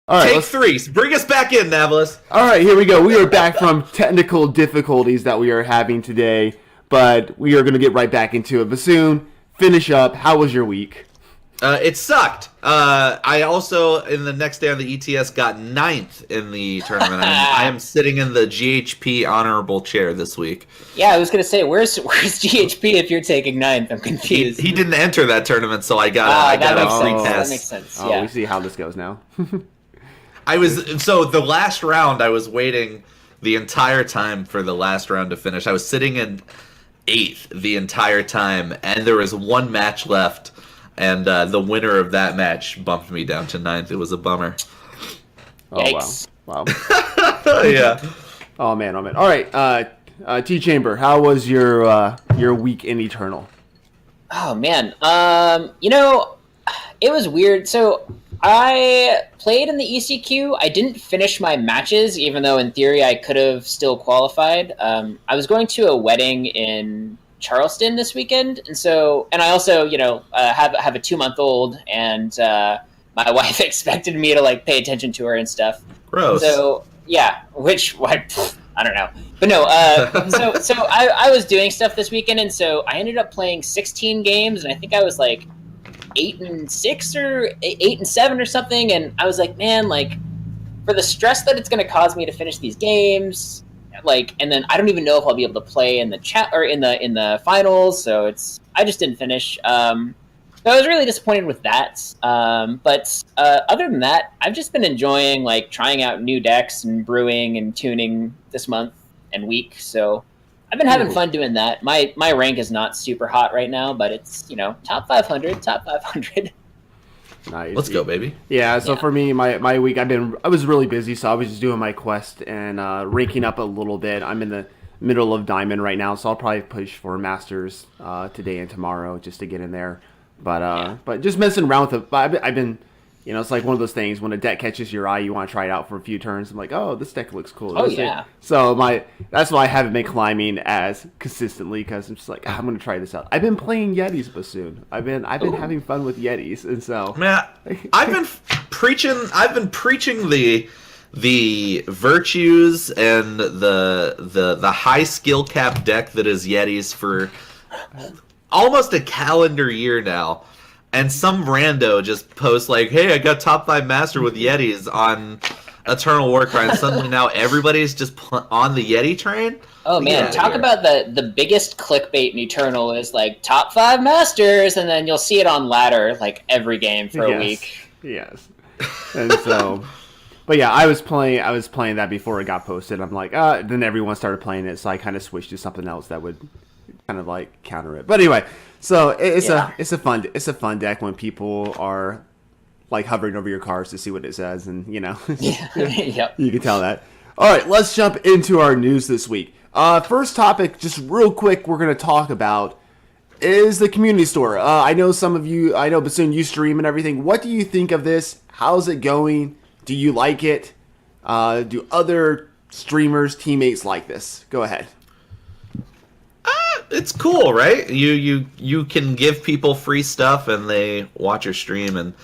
All right, Take 3. Bring us back in, Navillus. All right, here we go. We are back from technical difficulties that we are having today, but we are going to get right back into it. Bassoon, finish up. How was your week? It sucked. I also, in the next day on the ETS, got 9th in the tournament. I am sitting in the GHP honorable chair this week. Yeah, I was going to say, where's GHP if you're taking 9th? I'm confused. He didn't enter that tournament, so I got a free pass. That makes sense. Oh, yeah. we see how this goes now. So the last round, I was waiting the entire time for the last round to finish. I was sitting in 8th the entire time, and there was one match left. And the winner of that match bumped me down to 9th. It was a bummer. Oh, Yikes. wow. Yeah. Oh, man. All right, Tchamber, how was your week in Eternal? Oh, man. It was weird. So I played in the ECQ. I didn't finish my matches, even though in theory I could have still qualified. I was going to a wedding in Charleston this weekend, and I also have a 2-month-old, and my wife expected me to like pay attention to her and stuff. Gross. So yeah, I don't know, but no. So I was doing stuff this weekend, and so I ended up playing 16 games, and I think I was like 8-6 or 8-7 or something, and I was like, man, like for the stress that it's going to cause me to finish these games. And then I don't even know if I'll be able to play in the chat or in the finals. So I just didn't finish. So I was really disappointed with that. But other than that, I've just been enjoying like trying out new decks and brewing and tuning this month and week. So I've been having fun doing that. My rank is not super hot right now, but it's top 500. Nice. Let's go, baby. Yeah, so for me, my week, I was really busy, so I was just doing my quest and ranking up a little bit. I'm in the middle of Diamond right now, so I'll probably push for Masters today and tomorrow just to get in there. But just messing around with it. I've been, it's like one of those things when a deck catches your eye, you want to try it out for a few turns. I'm like, oh, this deck looks cool. Oh, yeah. So that's why I haven't been climbing as consistently, because I'm just like, I'm going to try this out. I've been playing Yetis, Bassoon. I've been having fun with Yetis, and so man, I've been preaching the virtues and the high skill cap deck that is Yetis for almost a calendar year now. And some rando just posts like, hey, I got top 5 master with Yetis on Eternal Warcry, and suddenly now everybody's just on the Yeti train? Oh man, talk about the biggest clickbait in Eternal is like top 5 masters, and then you'll see it on ladder like every game for a week. Yes. And so, but yeah, I was playing that before it got posted. I'm like, then everyone started playing it, so I kind of switched to something else that would kind of like counter it. But anyway, so it's a fun deck when people are like hovering over your cards to see what it says, and Yep. You can tell that. All right, let's jump into our news this week. First topic, just real quick, we're going to talk about is the community store. I know some of you, Bassoon, you stream and everything. What do you think of this? How's it going? Do you like it? Do other streamers, teammates like this? Go ahead. It's cool, right? You can give people free stuff and they watch your stream, and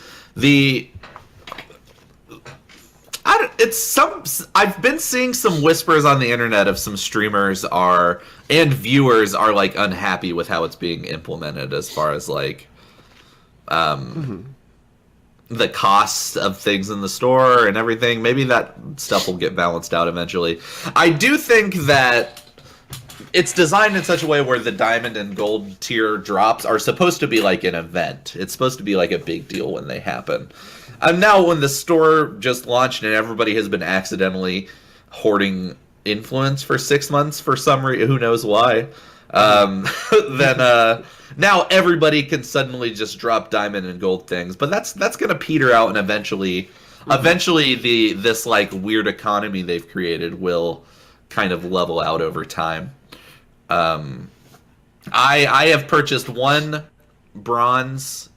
I've been seeing some whispers on the internet of some streamers and viewers are like unhappy with how it's being implemented as far as like the costs of things in the store and everything. Maybe that stuff will get balanced out eventually. I do think that it's designed in such a way where the diamond and gold tier drops are supposed to be like an event. It's supposed to be like a big deal when they happen. And now when the store just launched and everybody has been accidentally hoarding influence for 6 months for some reason, who knows why, then now everybody can suddenly just drop diamond and gold things. But that's going to peter out, and eventually this like weird economy they've created will kind of level out over time. I have purchased one bronze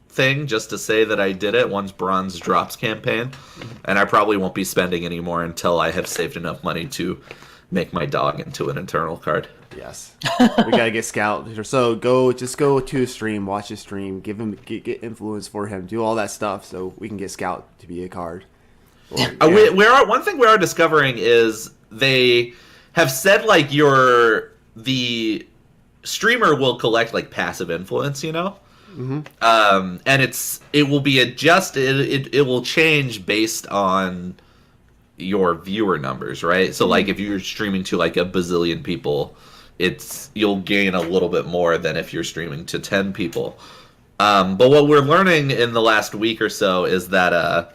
thing just to say that I did it, one's bronze drops campaign, and I probably won't be spending any more until I have saved enough money to make my dog into an eternal card. Yes, we gotta get Scout. So go to a stream, watch a stream, get influence for him, do all that stuff so we can get Scout to be a card. One thing we are discovering is they have said like the streamer will collect like passive influence, you know. And it will be adjusted. It will change based on your viewer numbers, right? So like if you're streaming to like a bazillion people, you'll gain a little bit more than if you're streaming to 10 people. But what we're learning in the last week or so is that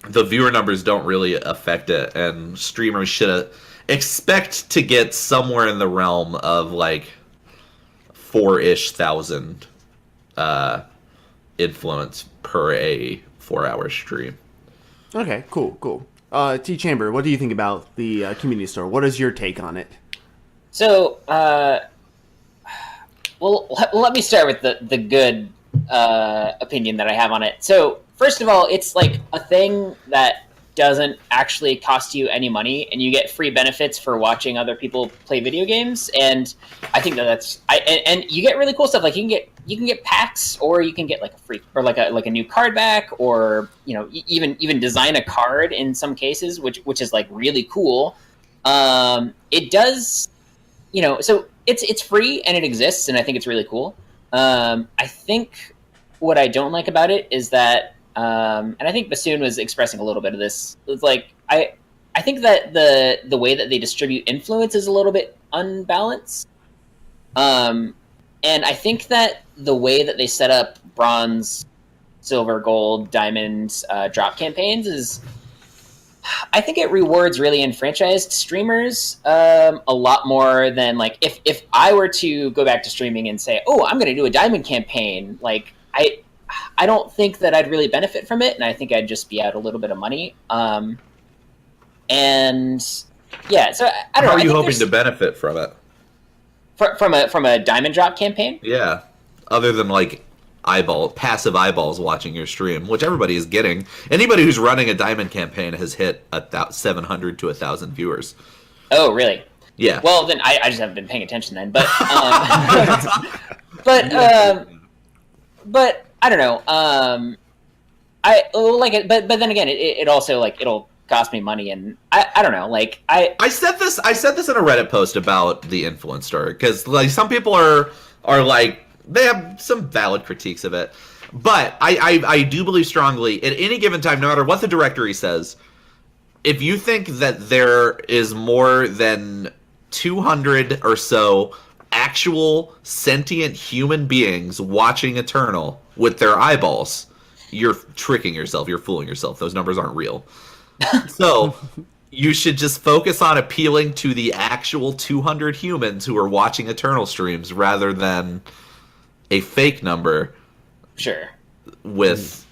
the viewer numbers don't really affect it, and streamers should expect to get somewhere in the realm of like 4,000 influence per a 4-hour stream. Okay, cool. Tchamber, what do you think about the community store? What is your take on it? So, well, let me start with the good opinion that I have on it. So, first of all, it's like a thing that doesn't actually cost you any money, and you get free benefits for watching other people play video games. And I think and you get really cool stuff. Like you can get packs, or you can get like a free or like a new card back, or even design a card in some cases, which is like really cool. It does, so it's free and it exists, and I think it's really cool. I think what I don't like about it is that, and I think Bassoon was expressing a little bit of this. It's like I think that the way that they distribute influence is a little bit unbalanced. And I think that the way that they set up bronze, silver, gold, diamond drop campaigns is, I think it rewards really enfranchised streamers a lot more than like if I were to go back to streaming and say, oh, I'm going to do a diamond campaign, like I don't think that I'd really benefit from it, and I think I'd just be out a little bit of money. And yeah, so I don't know. How are you hoping to benefit from it? From a diamond drop campaign? Yeah, other than like passive eyeballs watching your stream, which everybody is getting. Anybody who's running a diamond campaign has hit 700 to 1,000 viewers. Oh, really? Yeah. Well, then I just haven't been paying attention then. But but I don't know. I like it, but then again, it also like it'll cost me money, and I don't know. Like I said this in a Reddit post about the influence store, because like some people are like, they have some valid critiques of it, but I do believe strongly at any given time, no matter what the directory says, if you think that there is more than 200 or so actual sentient human beings watching Eternal with their eyeballs, you're tricking yourself, you're fooling yourself. Those numbers aren't real. So you should just focus on appealing to the actual 200 humans who are watching Eternal streams rather than a fake number. Sure. With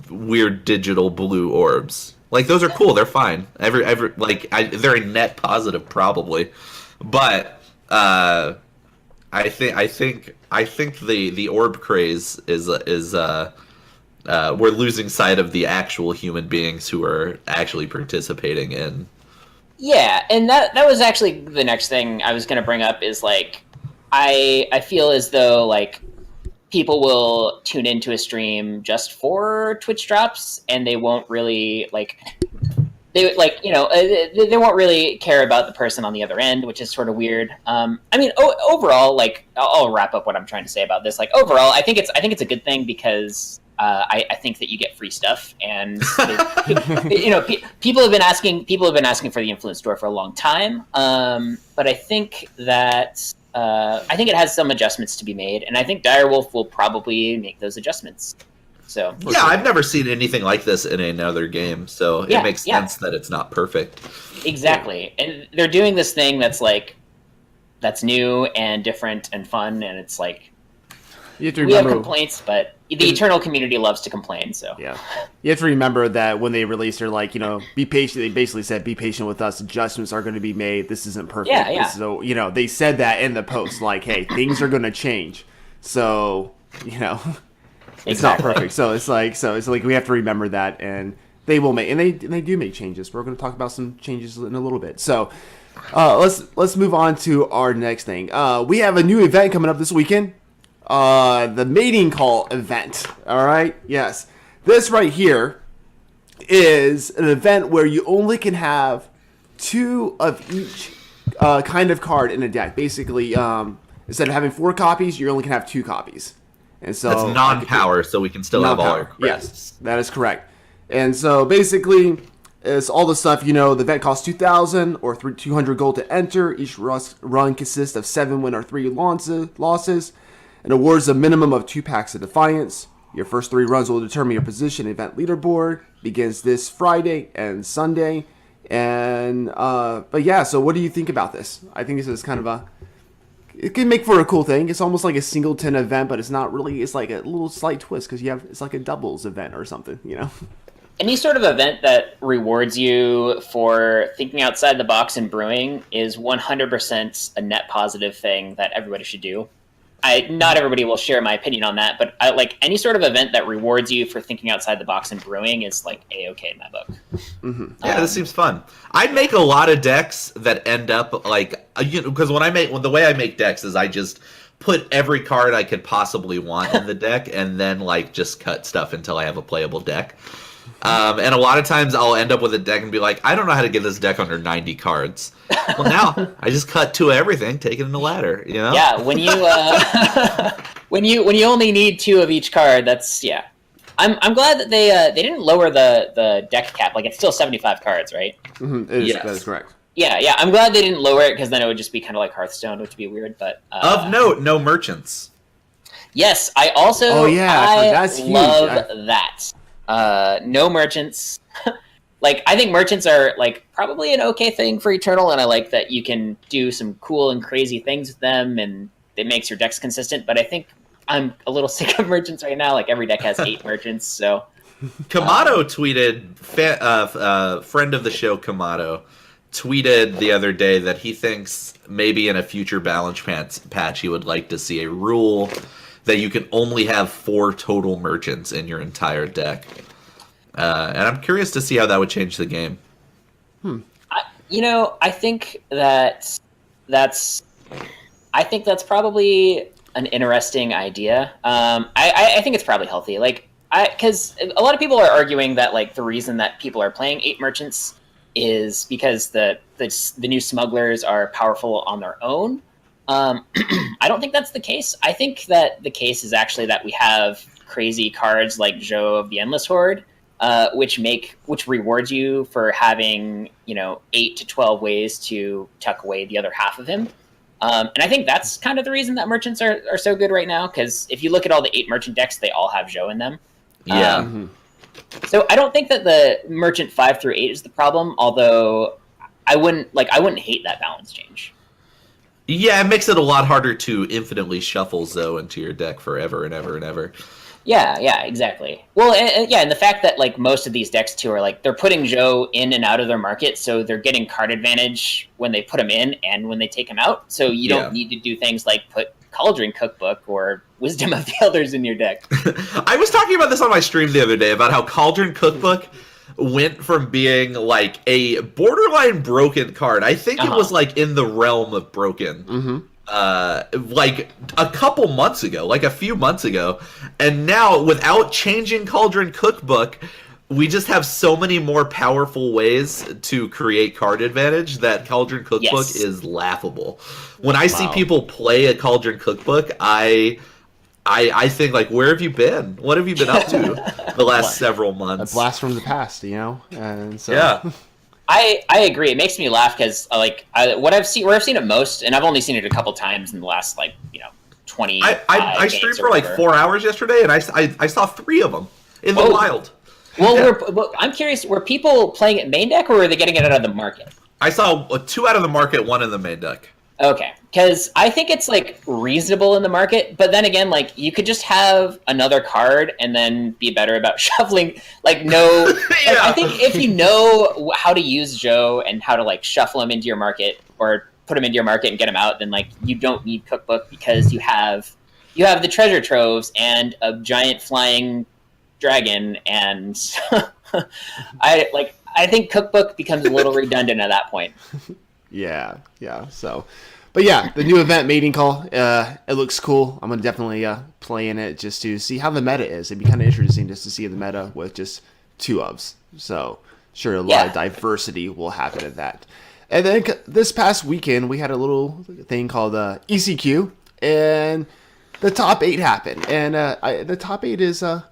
weird digital blue orbs. Like, those are cool, they're fine. They're a net positive probably. But I think the orb craze is we're losing sight of the actual human beings who are actually participating in. Yeah, and that was actually the next thing I was going to bring up is like I feel as though like people will tune into a stream just for Twitch drops, and they won't really they won't really care about the person on the other end, which is sort of weird. I mean, overall, like I'll wrap up what I'm trying to say about this. Like overall, I think it's a good thing because I think that you get free stuff, and people have been asking for the influence store for a long time. But I think that it has some adjustments to be made, and I think Direwolf will probably make those adjustments. So yeah, I've never seen anything like this in another game, so it makes sense that it's not perfect. Exactly, and they're doing this thing that's new and different and fun, and it's like you have to remember, we have complaints, but the Eternal community loves to complain. So yeah, you have to remember that when they released, they're like, be patient. They basically said, "Be patient with us. Adjustments are going to be made. This isn't perfect." Yeah. So they said that in the post, like, "Hey, things are going to change." So it's not perfect. So it's like we have to remember that, and they will make, and they do make changes. We're going to talk about some changes in a little bit. So let's move on to our next thing. We have a new event coming up this weekend. The mating call event. All right. Yes. This right here is an event where you only can have 2 of each kind of card in a deck. Basically, instead of having 4 copies, you only can have 2 copies. And so That's non-power, so we can still have all our non-power. Yes, that is correct. And so basically, it's all the stuff, the event costs 2,000 or 200 gold to enter. Each run consists of 7 win or 3 losses, and awards a minimum of 2 packs of Defiance. Your first 3 runs will determine your position in event leaderboard. Begins this Friday and Sunday. And, but yeah, so what do you think about this? I think this is kind of it can make for a cool thing. It's almost like a singleton event, but it's not really. It's like a little slight twist because it's like a doubles event or something, Any sort of event that rewards you for thinking outside the box and brewing is 100% a net positive thing that everybody should do. Not everybody will share my opinion on that, but I like any sort of event that rewards you for thinking outside the box and brewing is like A-okay in my book. Mm-hmm. Yeah, this seems fun. I make a lot of decks that end up like, because the way I make decks is I just put every card I could possibly want in the deck and then like just cut stuff until I have a playable deck. And a lot of times I'll end up with a deck and be like, I don't know how to get this deck under 90 cards. Well, now I just cut 2 of everything, take it in the ladder, Yeah, when you when you only need 2 of each card, that's I'm glad that they didn't lower the deck cap. Like it's still 75 cards, right? Mm-hmm. Yes. That is correct. Yeah. I'm glad they didn't lower it because then it would just be kind of like Hearthstone, which would be weird. But of note, no merchants. Yes, I also that's huge. love that. No merchants. Like I think merchants are like probably an okay thing for Eternal, and I like that you can do some cool and crazy things with them, and it makes your decks consistent. But I think I'm a little sick of merchants right now. Like every deck has 8 merchants, so. Kamado tweeted, friend of the show Kamado, tweeted the other day that he thinks maybe in a future balance patch he would like to see a rule that you can only have 4 total merchants in your entire deck. And I'm curious to see how that would change the game. I think that's probably an interesting idea. I think it's probably healthy. Like, because a lot of people are arguing that like the reason that people are playing 8 merchants is because the new smugglers are powerful on their own. I don't think that's the case. I think that the case is actually that we have crazy cards like Joe of the Endless Horde, which rewards you for having 8 to 12 ways to tuck away the other half of him. And I think that's kind of the reason that merchants are so good right now. Because if you look at all the 8 merchant decks, they all have Joe in them. Yeah. So I don't think that the merchant 5 through 8 is the problem. Although I wouldn't hate that balance change. Yeah, it makes it a lot harder to infinitely shuffle Zoe into your deck forever and ever and ever. Yeah, exactly. Well, and the fact that like most of these decks too are like they're putting Joe in and out of their market, so they're getting card advantage when they put him in and when they take him out. So you don't need to do things like put Cauldron Cookbook or Wisdom of the Elders in your deck. I was talking about this on my stream the other day about how Cauldron Cookbook went from being like a borderline broken card. I think it was like in the realm of broken. Like a couple months ago, like a few months ago, and now without changing Cauldron Cookbook, we just have so many more powerful ways to create card advantage that Cauldron Cookbook is laughable. When I see people play a Cauldron Cookbook, I think like, where have you been? What have you been up to the last several months? A blast from the past, and so yeah. I agree. It makes me laugh because where I've seen it most, and I've only seen it a couple times in the last 20. I streamed for like 4 hours yesterday, and I saw 3 of them in the wild. Well, I'm curious. Were people playing it main deck, or were they getting it out of the market? I saw 2 out of the market, 1 in the main deck. Okay, because I think it's reasonable in the market, but then again, you could just have another card and then be better about shuffling. I think if you know how to use Joe and how to shuffle him into your market or put him into your market and get him out, then you don't need Cookbook because you have the treasure troves and a giant flying dragon, and I think Cookbook becomes a little redundant at that point. Yeah. So, but yeah, the new event, Mating Call, it looks cool. I'm gonna definitely play in it just to see how the meta is. It'd be kind of interesting just to see the meta with just 2 ofs. So sure, a lot of diversity will happen in that. And then this past weekend, we had a little thing called ECQ, and the top 8 happened. And the top 8 is a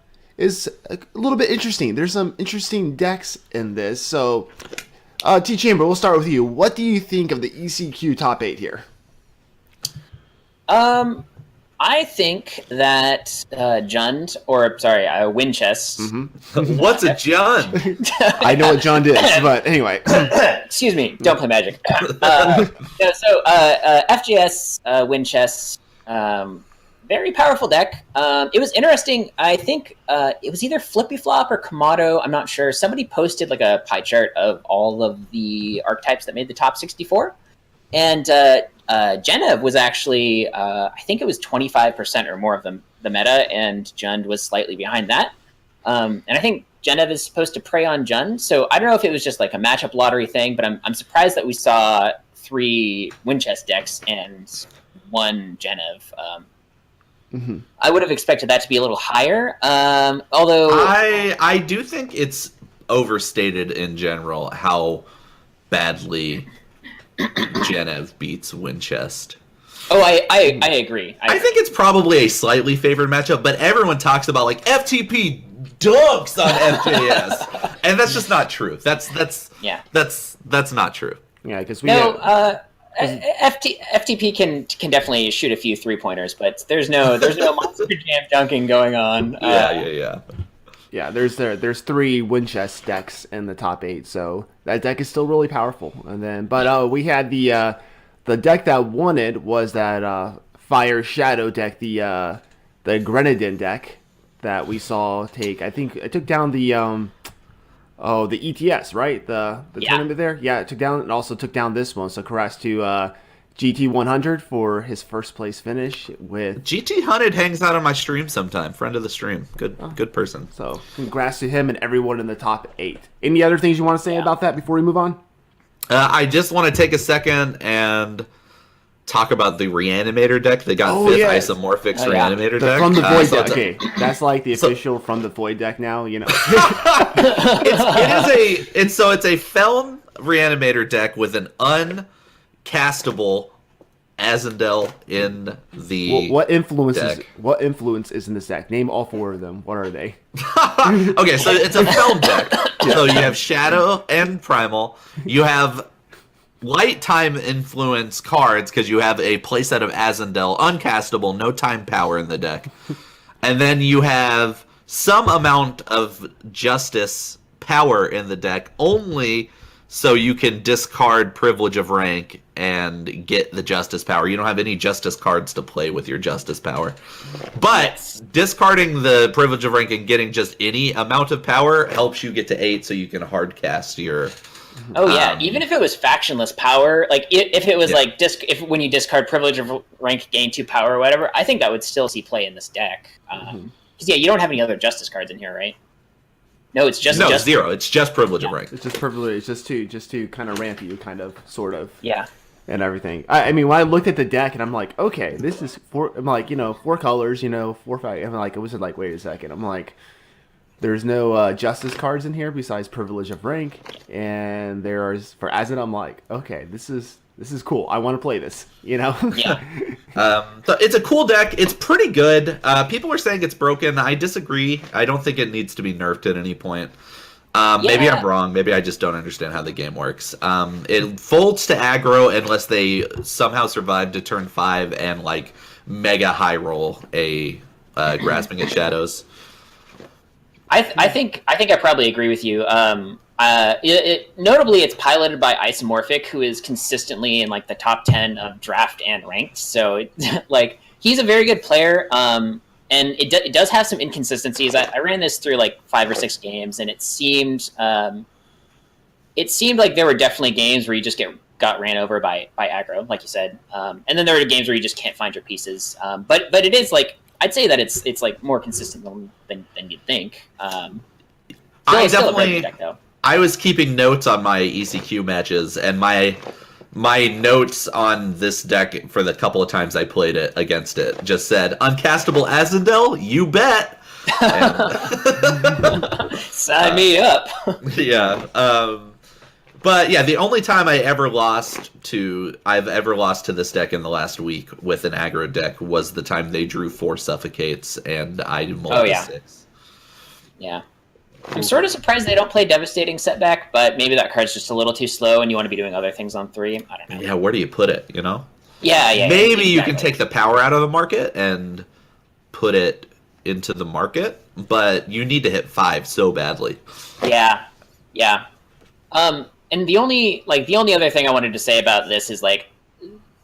little bit interesting. There's some interesting decks in this. So, Tchamber, we'll start with you. What do you think of the ECQ top 8 here? I think that Jund, Winchest. Mm-hmm. What's a Jund? I know what Jund is, but anyway. Excuse me, don't play Magic. FGS, Winchest, very powerful deck. It was interesting. I think it was either Flippy Flop or Kamado. I'm not sure. Somebody posted like a pie chart of all of the archetypes that made the top 64. And Genev was actually, I think it was 25% or more of the meta, and Jund was slightly behind that. And I think Genev is supposed to prey on Jund. So I don't know if it was just like a matchup lottery thing, but I'm surprised that we saw 3 Winchest decks and 1 Genev. I would have expected that to be a little higher. Although I do think it's overstated in general how badly Genev beats Winchest. Oh, I agree. I think it's probably a slightly favored matchup, but everyone talks about like FTP dunks on FJS, and that's just not true. That's not true. Yeah, because we FTP can definitely shoot a few 3-pointers, but there's no monster jam dunking going on. Yeah, there's 3 Winchest decks in the top 8, so that deck is still really powerful. And then, but we had the deck that won it was that Fire Shadow deck, the Grenadin deck that we saw take. I think it took down the ETS, right? The tournament there. Yeah, it took down. It also took down this one. So congrats to GT100 for his first place finish with GT100 hangs out on my stream sometime. Friend of the stream. Good person. So congrats to him and everyone in the top 8. Any other things you want to say about that before we move on? I just want to take a second and talk about the Reanimator deck. They got 5th Isomorphics Reanimator deck. From the Void deck. Okay, that's like the official From the Void deck now, you know. It's a Feln Reanimator deck with an uncastable Azendel in the what influence is in this deck? Name all 4 of them. What are they? Okay, so it's a Feln deck. So you have Shadow and Primal. You have light time influence cards because you have a playset of Azendel, uncastable, no time power in the deck. And then you have some amount of Justice power in the deck, only so you can discard Privilege of Rank and get the Justice power. You don't have any Justice cards to play with your Justice power. But discarding the Privilege of Rank and getting just any amount of power helps you get to 8 so you can hard cast your... Oh yeah, even if it was factionless power, like if it was like if when you discard Privilege of Rank gain 2 power or whatever, I think that would still see play in this deck. Because you don't have any other Justice cards in here, right? No, it's just 0. It's just Privilege of Rank. It's just privilege. It's just to kind of ramp you, kind of, sort of. Yeah. And everything. I mean, when I looked at the deck and I'm like, okay, this is 4. I'm like, 4 colors, 4, 5. I'm like, it was like, wait a second. I'm like, there's no Justice cards in here besides Privilege of Rank, and there's for Azet. I'm like, okay, this is cool. I want to play this. Yeah. So it's a cool deck. It's pretty good. People are saying it's broken. I disagree. I don't think it needs to be nerfed at any point. Maybe I'm wrong. Maybe I just don't understand how the game works. It folds to aggro unless they somehow survive to turn 5 and like mega high roll a Grasping at Shadows. I think I probably agree with you. Notably, it's piloted by Isomorphic, who is consistently in like the top 10 of draft and ranked. So, like, he's a very good player. And it does have some inconsistencies. I ran this through like 5 or 6 games, and it seemed like there were definitely games where you just got ran over by aggro, like you said. And then there are games where you just can't find your pieces. But it is like, I'd say that it's like more consistent than you'd think. I was keeping notes on my ECQ matches, and my notes on this deck for the couple of times I played it against it just said uncastable Azendel, you bet. And, Sign me up. yeah. But yeah, the only time I've ever lost to this deck in the last week with an aggro deck was the time they drew 4 Suffocates and I mulled 6. Yeah. I'm sort of surprised they don't play Devastating Setback, but maybe that card's just a little too slow and you want to be doing other things on 3. I don't know. Yeah, where do you put it, you know? Yeah. Maybe you can take the power out of the market and put it into the market, but you need to hit 5 so badly. Yeah. And the only other thing I wanted to say about this is like,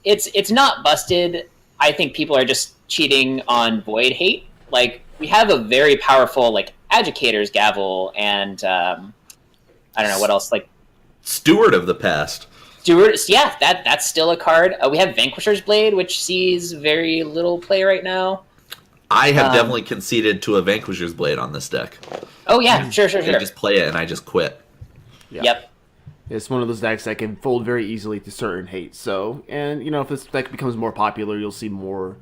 it's not busted. I think people are just cheating on Void Hate. Like, we have a very powerful like Educator's Gavel and I don't know what else, like Steward of the Past. Yeah, that's still a card. We have Vanquisher's Blade, which sees very little play right now. I have definitely conceded to a Vanquisher's Blade on this deck. Oh yeah, sure. I just play it and I just quit. Yeah. Yep. It's one of those decks that can fold very easily to certain hate. So, and you know, if this deck becomes more popular, you'll see more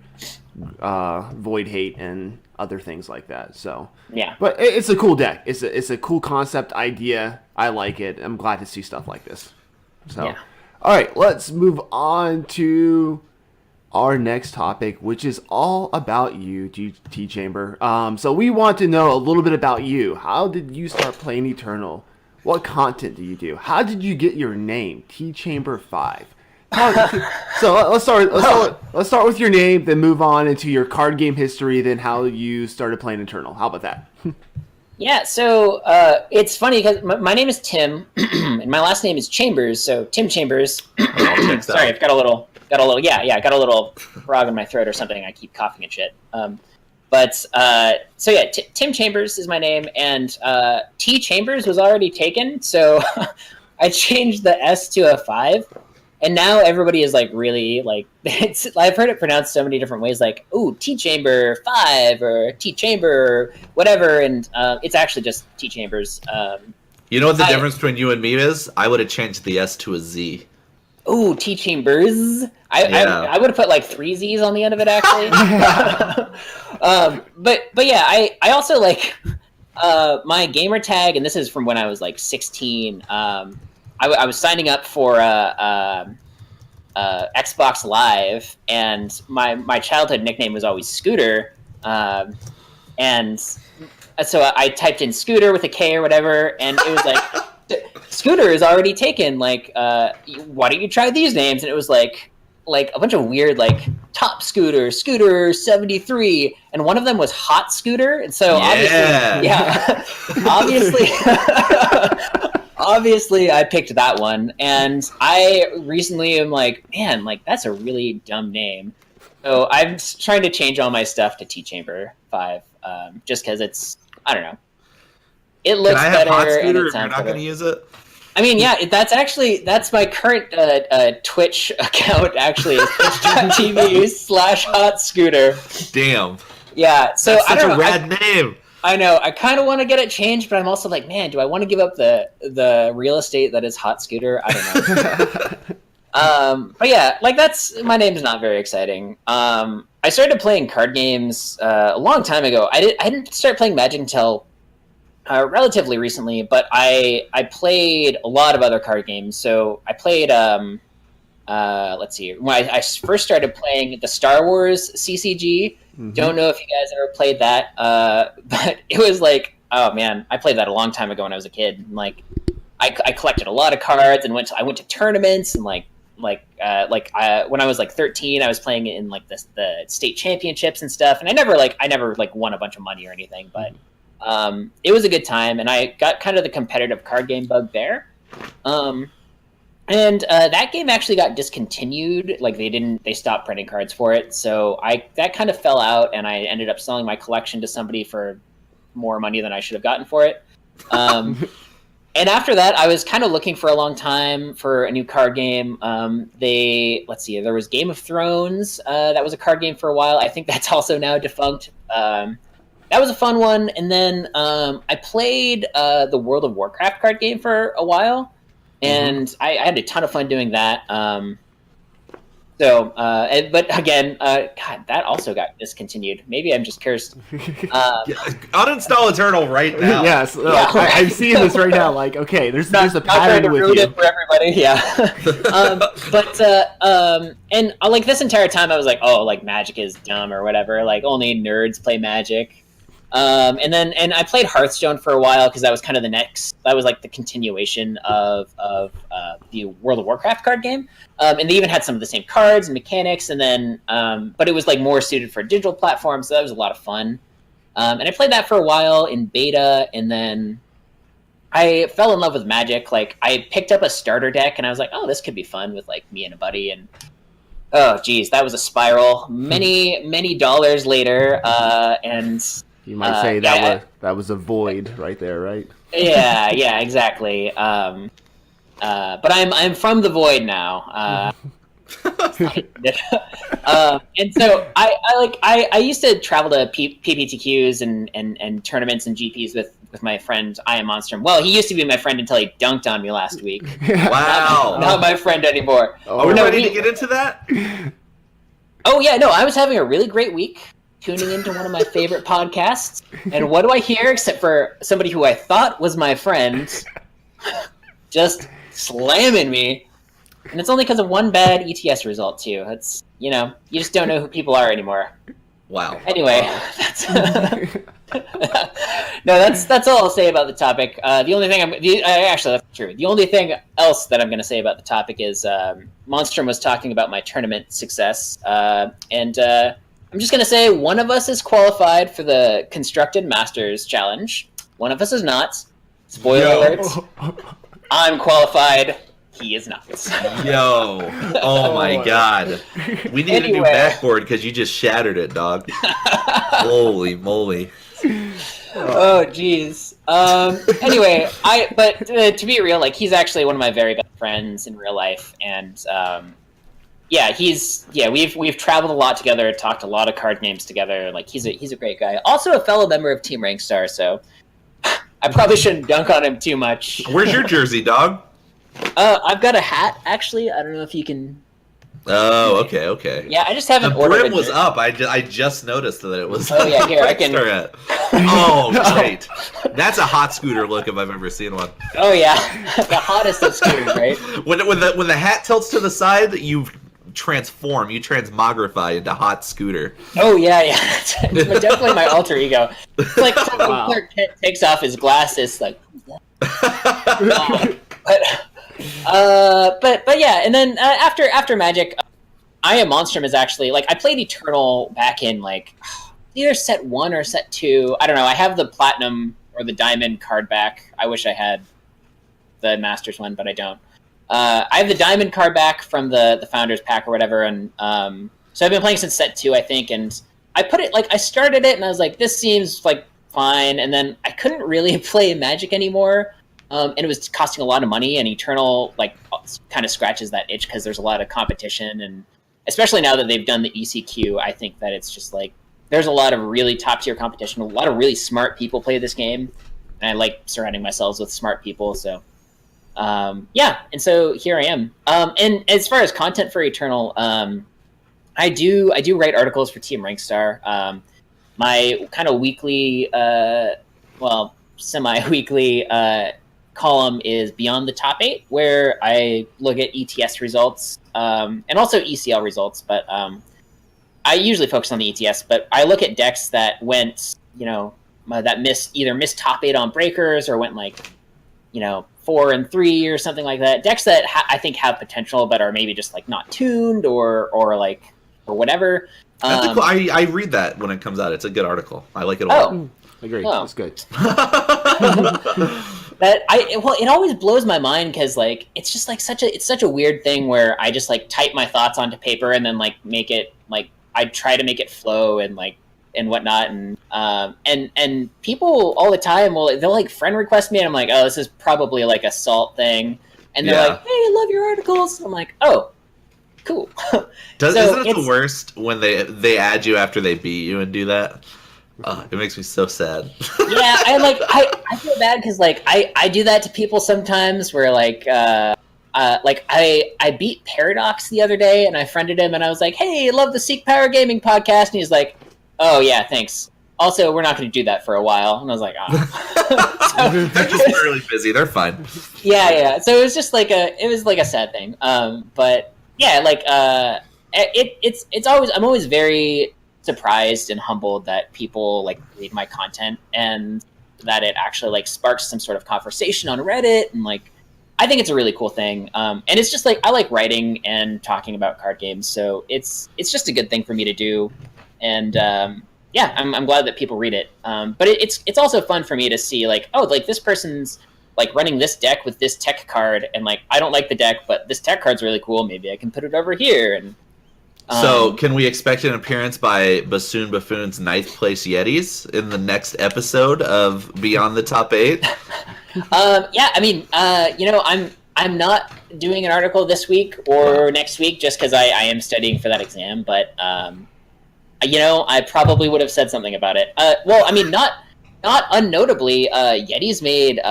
Void Hate and other things like that. So, yeah. But it's a cool deck. It's a cool concept idea. I like it. I'm glad to see stuff like this. So, yeah. All right, let's move on to our next topic, which is all about you, Tchamber. So we want to know a little bit about you. How did you start playing Eternal? What content do you do? How did you get your name, Tchamber 5? So let's start with your name, then move on into your card game history, then how you started playing Eternal. How about that? Yeah, so it's funny because my name is Tim, and my last name is Chambers. So Tim Chambers. Sorry, I've got a little frog in my throat or something. I keep coughing and shit. Tim Chambers is my name, and T Chambers was already taken, so I changed the S to a 5. And now everybody is like really like I've heard it pronounced so many different ways, like Tchamber 5 or Tchamber or whatever, and it's actually just Tchambers. You know what the difference between you and me is? I would have changed the S to a Z. Ooh, Tchambers. I would have put like 3 Z's on the end of it actually. But yeah, I also like my gamer tag, and this is from when I was like 16. I was signing up for Xbox Live, and my childhood nickname was always Scooter, and so I typed in Scooter with a K or whatever, and it was like Scooter is already taken. Like, why don't you try these names? And it was like a bunch of weird like Top Scooter, Scooter 73, and one of them was Hot Scooter, and so obviously. Obviously, I picked that one, and I recently am like, man, like that's a really dumb name. So I'm trying to change all my stuff to Tchamber 5, just because it's, I don't know, it looks better. Can I have Hot Scooter and it if you're not going to use it? I mean, yeah, that's my current Twitch account. Actually, is twitch.tv/Hot Scooter. Damn. Yeah, so that's I don't know. Such a rad name. I know. I kind of want to get it changed, but I'm also like, man, do I want to give up the real estate that is Hot Scooter? I don't know. But yeah, like my name's not very exciting. I started playing card games a long time ago. I didn't start playing Magic until relatively recently, but I played a lot of other card games. So I played let's see, when I first started playing the Star Wars CCG. Don't know if you guys ever played that, but it was like, oh man, I played that a long time ago when I was a kid. And like, I collected a lot of cards and I went to tournaments, and when I was like 13, I was playing in like the state championships and stuff. And I never won a bunch of money or anything, but it was a good time, and I got kind of the competitive card game bug there. And that game actually got discontinued. Like they stopped printing cards for it. So that kind of fell out, and I ended up selling my collection to somebody for more money than I should have gotten for it. And after that, I was kind of looking for a long time for a new card game. There was Game of Thrones. That was a card game for a while. I think that's also now defunct. That was a fun one. And then I played the World of Warcraft card game for a while. And I had a ton of fun doing that. So, but again, God, that also got discontinued. Maybe I'm just cursed. Uninstall Eternal right now. Yes, I'm seeing this right now. Like, okay, there's a Not trying pattern to with ruin you. it for everybody. And like this entire time, I was like, oh, like Magic is dumb or whatever. Like only nerds play Magic. And I played Hearthstone for a while because that was kind of that was like the continuation of the World of Warcraft card game. And they even had some of the same cards and mechanics, and then but it was like more suited for digital platforms, so that was a lot of fun. And I played that for a while in beta, and then I fell in love with Magic. Like I picked up a starter deck, and I was like, oh, this could be fun with like me and a buddy. And oh, geez, that was a spiral. Many dollars later, and You might say that was a void right there, right? yeah, exactly. But I'm from the void now. And so I used to travel to PPTQs and tournaments and GPs with my friend I Am Monstrum. Well, he used to be my friend until he dunked on me last week. Wow. Not my friend anymore. Are we ready to get into that? Oh yeah, no, I was having a really great week, tuning into one of my favorite podcasts, and what do I hear except for somebody who I thought was my friend just slamming me, and it's only because of one bad ETS result too. It's you just don't know who people are anymore. Wow. Anyway, that's all I'll say about the topic. The only thing actually that's true. The only thing else that I'm going to say about the topic is Monstrum was talking about my tournament success, and I'm just going to say one of us is qualified for the Constructed Masters Challenge. One of us is not. Spoiler alert. I'm qualified. He is not. Yo. Oh my god. We need a new backboard because you just shattered it, dog. Holy moly. Oh jeez. Anyway, but to be real, like he's actually one of my very best friends in real life, and we've traveled a lot together, talked a lot of card games together. Like he's a great guy. Also a fellow member of Team Rankstar, so I probably shouldn't dunk on him too much. Where's your jersey, dog? I've got a hat actually. I don't know if you can. Oh, okay. Yeah, I just haven't the ordered. The brim was up. I just noticed that it was. Oh yeah, here I can. Oh, great! That's a hot scooter look if I've ever seen one. Oh yeah, the hottest of scooters, right? When the hat tilts to the side, you transform. You transmogrify into hot scooter. Oh yeah. It's definitely my alter ego. It's like when Clark Kent takes off his glasses, like. But yeah, and then after Magic, I Am Monstrum is actually like I played Eternal back in like either set 1 or set 2. I don't know. I have the Platinum or the Diamond card back. I wish I had the Masters one, but I don't. I have the Diamond card back from the Founders Pack or whatever, and so I've been playing since set 2, I think, and I started it and I was like, this seems like fine, and then I couldn't really play Magic anymore. And it was costing a lot of money, and Eternal like kind of scratches that itch because there's a lot of competition, and especially now that they've done the ECQ, I think that it's just like there's a lot of really top tier competition. A lot of really smart people play this game, and I like surrounding myself with smart people. So, and so here I am. And as far as content for Eternal, I do write articles for Team Rankstar. My kind of weekly, semi-weekly column is Beyond the Top 8, where I look at ETS results and also ECL results, but I usually focus on the ETS, but I look at decks that went, that missed top 8 on breakers or went like, 4-3 or something like that. Decks that I think have potential but are maybe just like not tuned or whatever. I read that when it comes out. It's a good article. I like it a lot. I agree. That's good. It always blows my mind because like it's just like such a weird thing where I just like type my thoughts onto paper and then like make it like I try to make it flow and like and whatnot, and people all the time they'll like friend request me and I'm like, oh, this is probably like a salt thing, and they're like, hey, I love your articles. I'm like, oh, cool. Isn't it the worst when they add you after they beat you and do that? It makes me so sad. Yeah, I feel bad because like I do that to people sometimes where like like I beat Paradox the other day, and I friended him, and I was like, "Hey, love the Seek Power Gaming podcast," and he's like, "Oh yeah, thanks. Also, we're not going to do that for a while." And I was like, "Oh." They're just really busy. They're fine. Yeah. So it was just like a sad thing. But yeah, like it's always, I'm always very surprised and humbled that people like read my content and that it actually like sparks some sort of conversation on Reddit, and like I think it's a really cool thing. And it's just like I like writing and talking about card games, so it's just a good thing for me to do. And yeah, I'm glad that people read it. But it's also fun for me to see like, oh, like this person's like running this deck with this tech card, and like I don't like the deck, but this tech card's really cool. Maybe I can put it over here. And so, can we expect an appearance by BassoonBuffoon's 9th place Yetis in the next episode of Beyond the Top 8? Yeah, I mean, I'm not doing an article this week or next week just because I am studying for that exam, but I probably would have said something about it. Well, I mean, not unnotably, Yeti's made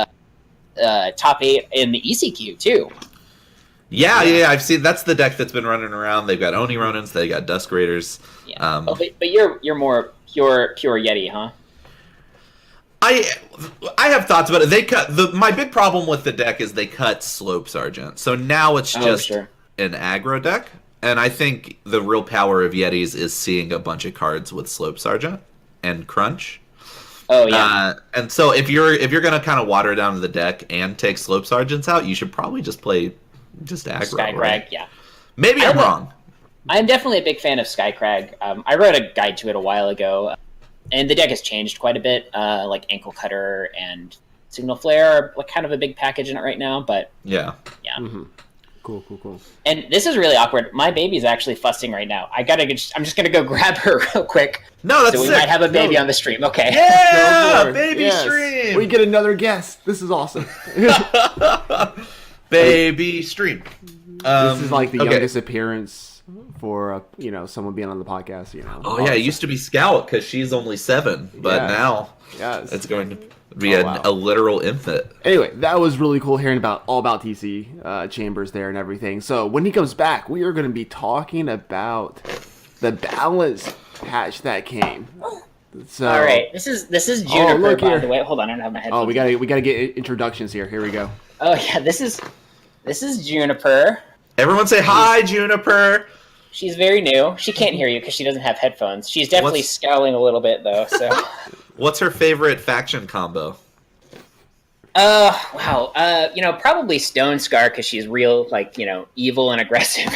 top 8 in the ECQ too. Yeah, I've seen that's the deck that's been running around. They've got Oni Ronins, they got Dusk Raiders. Yeah. But you're more pure Yeti, huh? I have thoughts about it. They cut my big problem with the deck is they cut Slope Sergeant. So now it's just an aggro deck. And I think the real power of Yetis is seeing a bunch of cards with Slope Sergeant and Crunch. Oh yeah. And so if you're gonna kind of water down the deck and take Slope Sergeants out, you should probably just play just aggro. Skycrag, right? Yeah. Maybe I'm wrong. I'm definitely a big fan of Skycrag. I wrote a guide to it a while ago, and the deck has changed quite a bit. Like Ankle Cutter and Signal Flare are like kind of a big package in it right now, but yeah. Mm-hmm. Cool. And this is really awkward. My baby's actually fussing right now. I'm just gonna go grab her real quick. No, that's so we sick. might have a baby on the stream. Okay. Yeah, baby stream. We get another guest. This is awesome. Baby stream. This is like the youngest appearance for someone being on the podcast. Oh yeah, it used to be Scout because she's only 7, but now it's going to be a literal infant. Anyway, that was really cool hearing all about TC Chambers there and everything. So when he comes back, we are going to be talking about the balance patch that came. So, all right, this is Juniper, by the way. Hold on, I don't have my headphones. Oh, we gotta get introductions here. Here we go. Oh yeah, this is Juniper. Everyone say hi, Juniper. She's very new. She can't hear you because she doesn't have headphones. She's definitely scowling a little bit though. So, what's her favorite faction combo? Wow. Probably Stone Scar because she's real, like, evil and aggressive.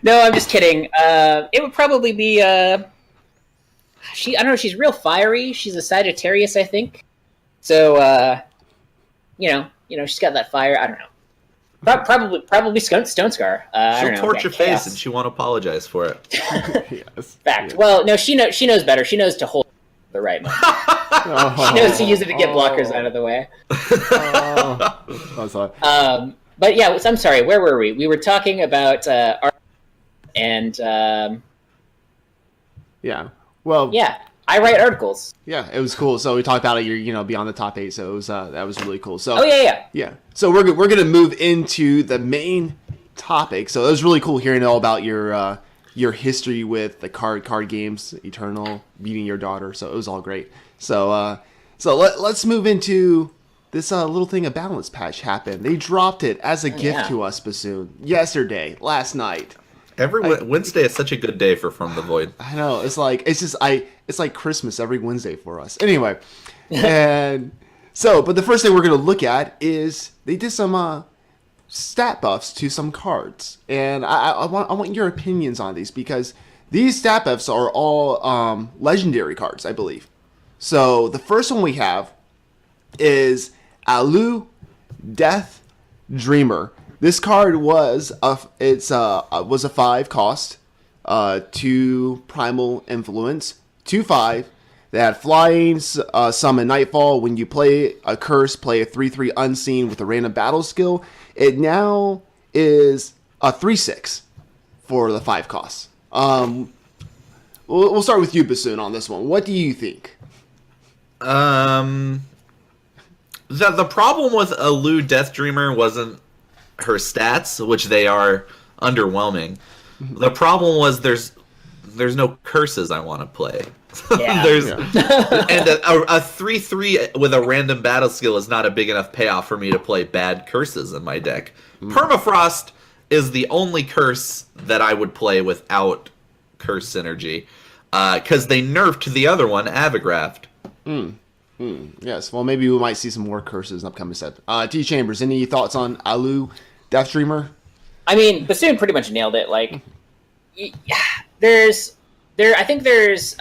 No, I'm just kidding. It would probably be I don't know. She's real fiery. She's a Sagittarius, I think. So, she's got that fire. I don't know. Probably Stone Scar. She'll torch your face and she won't apologize for it. Yes. Fact. Yeah. Well, no, she knows better. She knows to hold the right moment. She knows to use it to get blockers out of the way. Sorry. But yeah, I'm sorry. Where were we? We were talking about art and yeah. Well. Yeah. I write articles. Yeah, it was cool. So we talked about it. You're beyond the top 8. So it was that was really cool. So yeah. So we're gonna move into the main topic. So it was really cool hearing all about your history with the card games, Eternal, beating your daughter. So it was all great. So let's move into this little thing. A balance patch happened. They dropped it as a gift to us, Bassoon, last night. Wednesday is such a good day for From the Void. I know. It's like Christmas every Wednesday for us. Anyway, but the first thing we're going to look at is they did some stat buffs to some cards, and I want your opinions on these because these stat buffs are all legendary cards, I believe. So the first one we have is Alu, Death Dreamer. This card was a 5 cost, 2 primal influence, 2/5. They had flying, summon Nightfall. When you play a curse, play a 3/3 unseen with a random battle skill. It now is a 3/6 for the 5 costs. We'll start with you, Bassoon, on this one. What do you think? The problem with Alu Death Dreamer wasn't her stats, which they are underwhelming. The problem was there's no curses I want to play. Yeah. And a 3/3 with a random battle skill is not a big enough payoff for me to play bad curses in my deck. Permafrost is the only curse that I would play without curse synergy, because they nerfed the other one, Avigraft. Yes, well, maybe we might see some more curses in upcoming set. Tchambers, any thoughts on Alu Death Dreamer? I mean, Bassoon pretty much nailed it. Like, I think there's,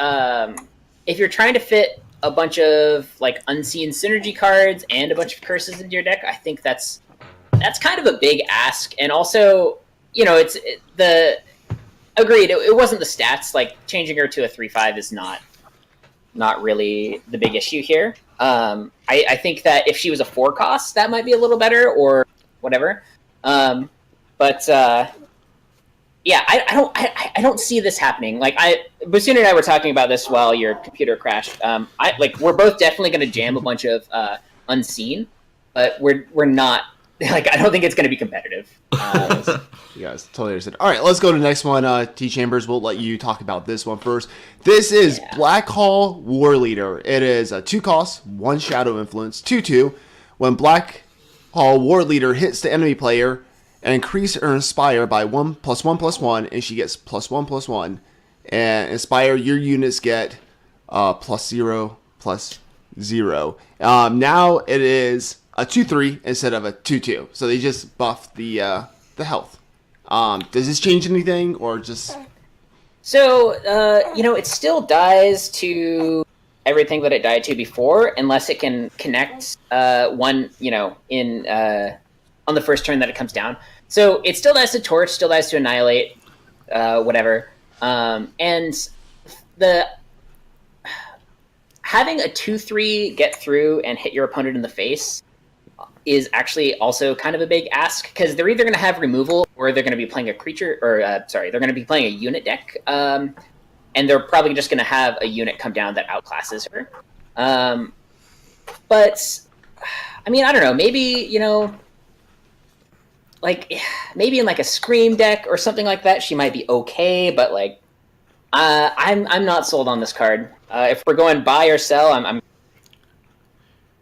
if you're trying to fit a bunch of like unseen synergy cards and a bunch of curses into your deck, I think that's kind of a big ask. And also, agreed. It wasn't the stats. Like, changing her to a 3/5 is not really the big issue here. I think that if she was a 4 cost, that might be a little better or whatever. Yeah, I don't see this happening. Like, Bassoon and I were talking about this while your computer crashed. We're both definitely going to jam a bunch of unseen, but we're not. Like, I don't think it's going to be competitive. You guys totally understand. All right, let's go to the next one. Tchambers, we'll let you talk about this one first. This is Black Hall War Leader. It is a 2 cost, 1 Shadow Influence, 2/2. When Black Hall War Leader hits the enemy player, and increase her Inspire by 1+1/+1, and she gets +1/+1. And Inspire, your units get +0/+0. Now it is a 2/3 instead of a 2/2. So they just buffed the health. Does this change anything, or just? So it still dies to everything that it died to before, unless it can connect one, on the first turn that it comes down. So it still dies to Torch, still dies to Annihilate, whatever. And the having a 2/3 get through and hit your opponent in the face is actually also kind of a big ask, because they're either going to have removal or they're going to be playing a creature, or they're going to be playing a unit deck, and they're probably just going to have a unit come down that outclasses her. But I mean, I don't know. Maybe maybe in like a Scream deck or something like that, she might be okay. But like, I'm not sold on this card. If we're going buy or sell, I'm.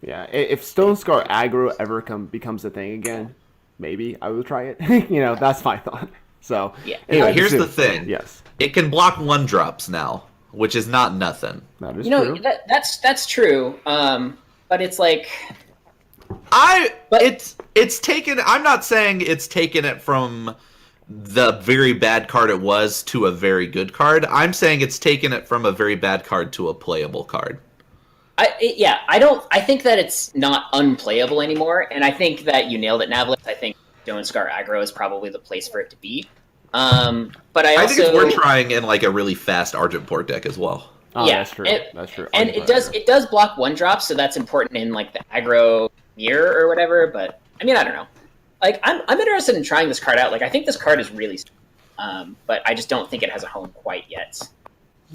Yeah, if Stone Scar aggro ever becomes a thing again, maybe I will try it. That's my thought. So yeah. Anyway, here's the thing. Yes, it can block 1-drops now, which is not nothing. That is true. That's true. But it's like. It's taken. I'm not saying it's taken it from the very bad card it was to a very good card. I'm saying it's taken it from a very bad card to a playable card. I think that it's not unplayable anymore, and I think that you nailed it, Navillus. I think Stone Scar aggro is probably the place for it to be. But I think it's worth trying in like a really fast Argent Port deck as well. Oh, yeah, that's true. And it does block 1-drops, so that's important in like the aggro mirror or whatever. But I mean, I don't know. Like, I'm interested in trying this card out. Like, I think this card is really, but I just don't think it has a home quite yet.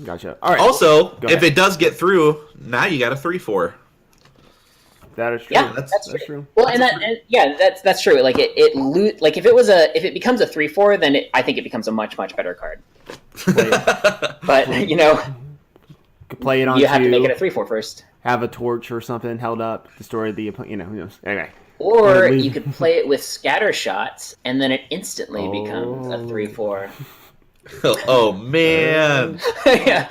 Gotcha. All right. Also, if it does get through, now you got a 3/4. That is true. Yeah, that's true. Well, that's true. Like if it becomes a 3/4, then I think it becomes a much better card. But could play it on. You have to make it a 3/4 first. Have a torch or something held up, destroy the opponent. Who knows? Anyway. Or you could play it with scatter shots, and then it instantly becomes a 3/4. Oh man! Yeah.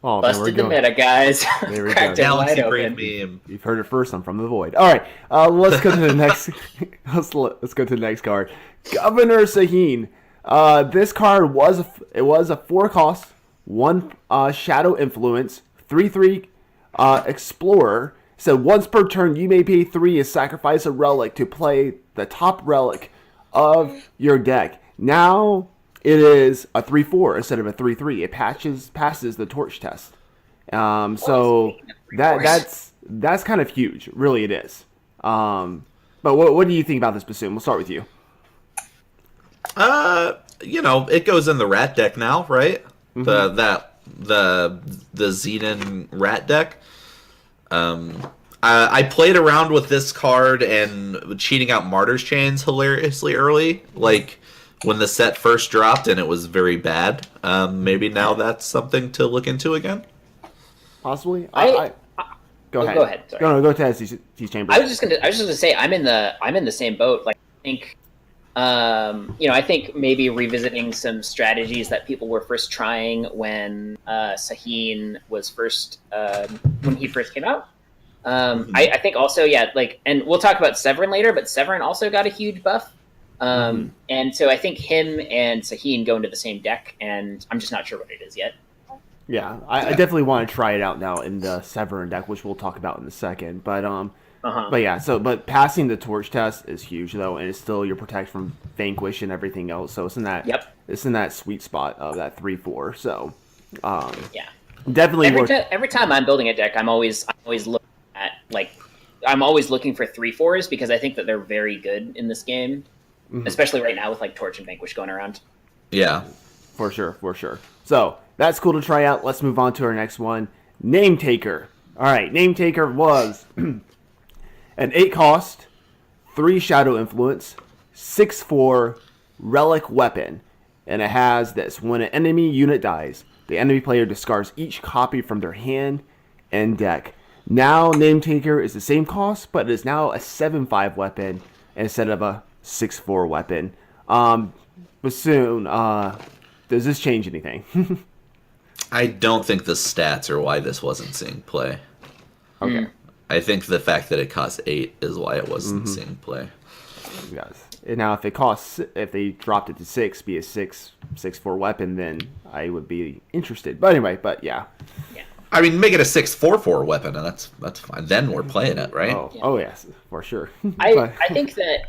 Oh, busted the meta, guys. There we Cracked go. it wide Galaxy open. Brain meme. You've heard it first. I'm from the void. All right, let's go to the next. let's go to the next card. Governor Sahin. This card was a 4 cost, 1 Shadow Influence, 3/3 Explorer. So once per turn, you may pay 3 and sacrifice a relic to play the top relic of your deck. Now it is a 3/4 instead of a 3/3. It passes the torch test. So that's kind of huge. Really, it is. But what do you think about this, Bassoon? We'll start with you. It goes in the rat deck now, right? Mm-hmm. The Xenon rat deck. I played around with this card and cheating out Martyr's Chains hilariously early, like when the set first dropped, and it was very bad. Maybe now that's something to look into again. Possibly. Go Oh, ahead. go ahead. Sorry. Go ahead, Tchamber. I was just gonna say I'm in the same boat. Like I think, I think maybe revisiting some strategies that people were first trying when Sahin was first when he first came out. I think also, and we'll talk about Severin later, but Severin also got a huge buff. And so I think him and Sahin go into the same deck, and I'm just not sure what it is yet. Yeah, I definitely want to try it out now in the Severin deck, which we'll talk about in a second. But yeah, but passing the torch test is huge though, and it's still your protect from Vanquish and everything else. So it's in that sweet spot of that 3/4. So definitely every time I'm building a deck, I'm always looking at I'm always looking for 3/4s because I think that they're very good in this game, especially right now with like Torch and Vanquish going around. Yeah, for sure. So that's cool to try out. Let's move on to our next one, Name Taker. All right, Name Taker was an 8-cost, 3 Shadow Influence, 6/4 Relic Weapon, and it has this: when an enemy unit dies, the enemy player discards each copy from their hand and deck. Now, Name Taker is the same cost, but it is now a 7/5 weapon instead of a 6/4 weapon. Bassoon, does this change anything? I don't think the stats are why this wasn't seeing play. Okay. I think the fact that it costs 8 is why it wasn't seeing play. Yes. And now, if they dropped it to 6, be a 6/4 weapon, then I would be interested. But anyway, yeah. I mean, make it a 6/4 weapon, and that's fine. Then we're playing it, right? Oh yes, for sure. I think that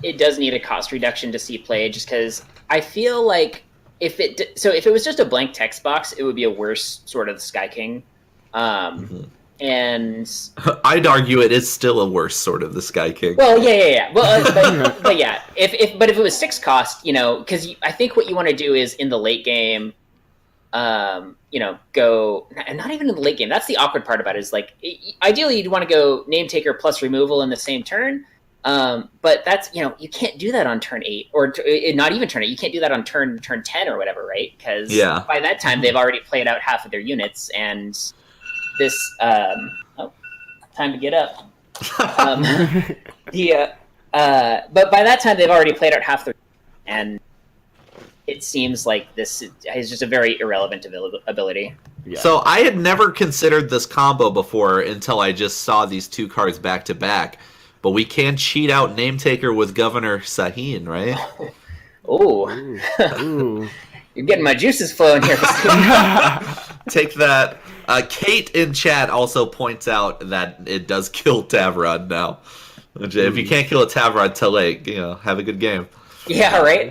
it does need a cost reduction to see play, just because I feel like if it was just a blank text box, it would be a worse sort of Sky King. And I'd argue it is still a worse sort of the Sky King. Well, yeah. Well, but yeah, if it was 6 cost, because I think what you want to do is in the late game, go, and not even in the late game. That's the awkward part about it, is like ideally you'd want to go Name Taker plus removal in the same turn. But that's, you can't do that on turn 8 or not even turn 8. You can't do that on turn 10 or whatever, right? Because by that time they've already played out half of their units, and this time to get up. But by that time they've already played out half their, and it seems like this is just a very irrelevant ability. Yeah. So I had never considered this combo before until I just saw these 2 cards back to back. But we can cheat out Name Taker with Governor Sahin, right? Ooh. You're getting my juices flowing here. Take that. Kate in chat also points out that it does kill Tavrod now. If you can't kill a Tavrod till late, have a good game. Yeah, right.